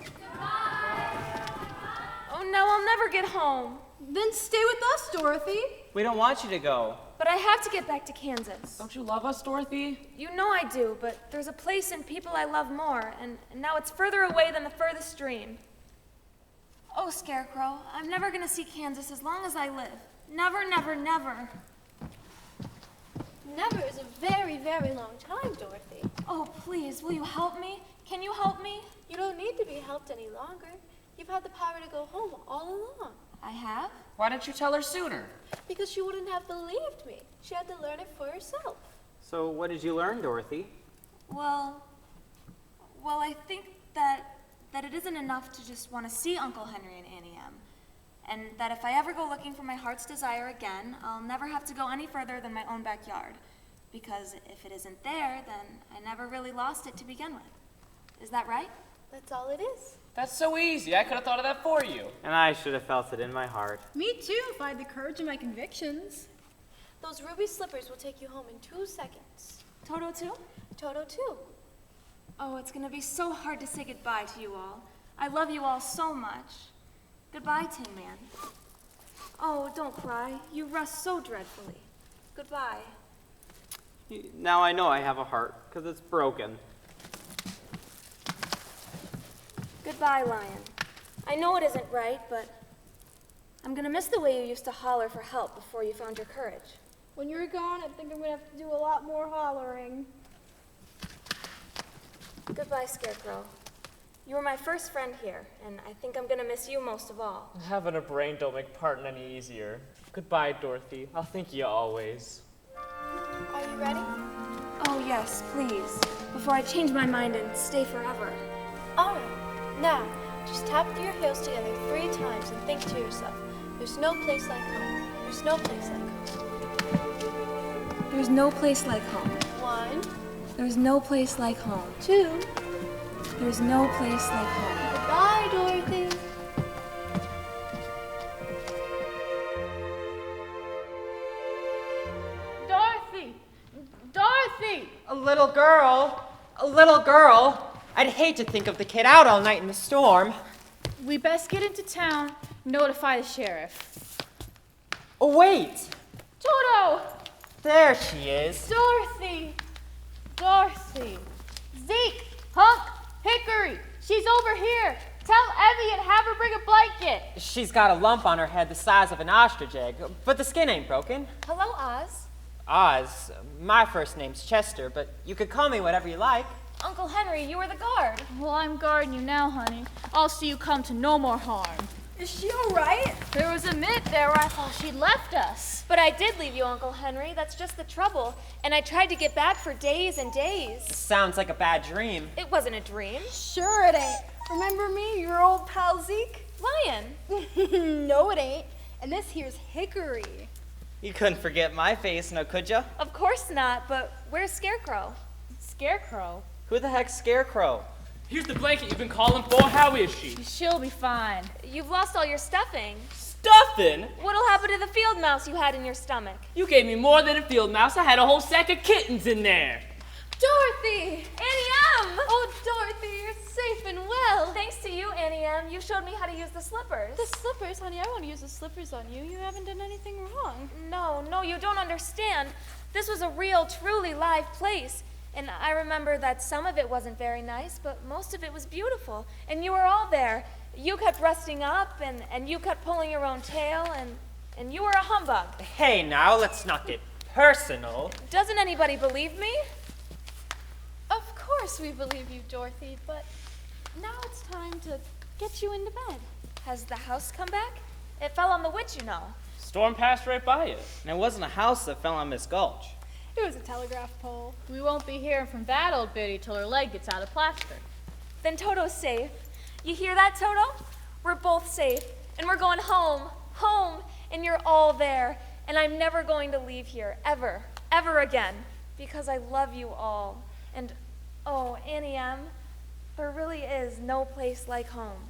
Speaker 1: Oh, now I'll never get home.
Speaker 14: Then stay with us, Dorothy.
Speaker 4: We don't want you to go.
Speaker 1: But I have to get back to Kansas.
Speaker 5: Don't you love us, Dorothy?
Speaker 1: You know I do, but there's a place and people I love more, and now it's further away than the furthest stream. Oh, Scarecrow, I'm never gonna see Kansas as long as I live. Never, never, never.
Speaker 6: Never is a very, very long time, Dorothy.
Speaker 1: Oh, please, will you help me? Can you help me?
Speaker 6: You don't need to be helped any longer. You've had the power to go home all along.
Speaker 1: I have?
Speaker 5: Why didn't you tell her sooner?
Speaker 6: Because she wouldn't have believed me. She had to learn it for herself.
Speaker 4: So what did you learn, Dorothy?
Speaker 1: Well, I think that it isn't enough to just want to see Uncle Henry and Annie M. And that if I ever go looking for my heart's desire again, I'll never have to go any further than my own backyard. Because if it isn't there, then I never really lost it to begin with. Is that right?
Speaker 6: That's all it is.
Speaker 5: That's so easy. I could have thought of that for you.
Speaker 4: And I should have felt it in my heart.
Speaker 14: Me too, if I had the courage of my convictions.
Speaker 6: Those ruby slippers will take you home in 2 seconds.
Speaker 1: Toto too?
Speaker 6: Toto too.
Speaker 1: Oh, it's gonna be so hard to say goodbye to you all. I love you all so much. Goodbye, Tin Man. Oh, don't cry. You rust so dreadfully. Goodbye.
Speaker 4: Now I know I have a heart, because it's broken.
Speaker 1: Goodbye, Lion. I know it isn't right, but I'm gonna miss the way you used to holler for help before you found your courage.
Speaker 14: When you're gone, I think I'm gonna have to do a lot more hollering.
Speaker 1: Goodbye, Scarecrow. You were my first friend here, and I think I'm gonna miss you most of all.
Speaker 5: Having a brain don't make parting any easier. Goodbye, Dorothy. I'll think of you always.
Speaker 6: Are you ready?
Speaker 1: Oh, yes, please. Before I change my mind and stay forever.
Speaker 6: All right. Now, just tap your heels together 3 times and think to yourself, there's no place like home. There's no place like home.
Speaker 1: There's no place like home.
Speaker 6: 1,
Speaker 1: There's no place like home.
Speaker 6: 2.
Speaker 1: There's no place like home.
Speaker 6: Goodbye, Dorothy.
Speaker 3: Dorothy! Dorothy!
Speaker 8: A little girl. A little girl. I'd hate to think of the kid out all night in the storm.
Speaker 3: We best get into town, notify the sheriff.
Speaker 8: Oh, wait.
Speaker 3: Toto!
Speaker 8: There she is.
Speaker 3: Dorothy! Dorothy! Zeke! Hunk! Hickory! She's over here! Tell Evie and have her bring a blanket!
Speaker 8: She's got a lump on her head the size of an ostrich egg, but the skin ain't broken.
Speaker 1: Hello, Oz.
Speaker 8: Oz. My first name's Chester, but you could call me whatever you like.
Speaker 1: Uncle Henry, you were the guard.
Speaker 3: Well, I'm guarding you now, honey. I'll see you come to no more harm.
Speaker 14: Is she alright?
Speaker 3: There was a minute there where I thought she'd left us.
Speaker 1: But I did leave you, Uncle Henry. That's just the trouble. And I tried to get back for days and days.
Speaker 8: Sounds like a bad dream.
Speaker 1: It wasn't a dream.
Speaker 14: Sure it ain't. Remember me, your old pal Zeke?
Speaker 1: Lion.
Speaker 14: No, it ain't. And this here's Hickory.
Speaker 4: You couldn't forget my face, now could ya?
Speaker 1: Of course not, but where's Scarecrow?
Speaker 3: Scarecrow?
Speaker 4: Who the heck's Scarecrow?
Speaker 5: Here's the blanket you've been calling for. How is she?
Speaker 3: She'll be fine.
Speaker 1: You've lost all your stuffing.
Speaker 5: Stuffing?
Speaker 1: What'll happen to the field mouse you had in your stomach?
Speaker 5: You gave me more than a field mouse. I had a whole sack of kittens in there.
Speaker 6: Dorothy!
Speaker 1: Annie M!
Speaker 6: Oh, Dorothy, you're safe and well.
Speaker 1: Thanks to you, Annie M. You showed me how to use the slippers.
Speaker 6: The slippers, honey, I want to use the slippers on you. You haven't done anything wrong.
Speaker 1: No, you don't understand. This was a real, truly live place. And I remember that some of it wasn't very nice, but most of it was beautiful. And you were all there. You kept resting up, and you kept pulling your own tail, and you were a humbug.
Speaker 8: Hey, now, let's not get personal.
Speaker 1: Doesn't anybody believe me?
Speaker 6: Of course we believe you, Dorothy, but now it's time to get you into bed.
Speaker 1: Has the house come back? It fell on the witch, you know.
Speaker 5: Storm passed right by it.
Speaker 4: And it wasn't a house that fell on Miss Gulch.
Speaker 14: It was a telegraph pole.
Speaker 3: We won't be hearing from that old biddy till her leg gets out of plaster.
Speaker 1: Then Toto's safe. You hear that, Toto? We're both safe, and we're going home, and you're all there. And I'm never going to leave here, ever again, because I love you all. And, oh, Annie M., there really is no place like home.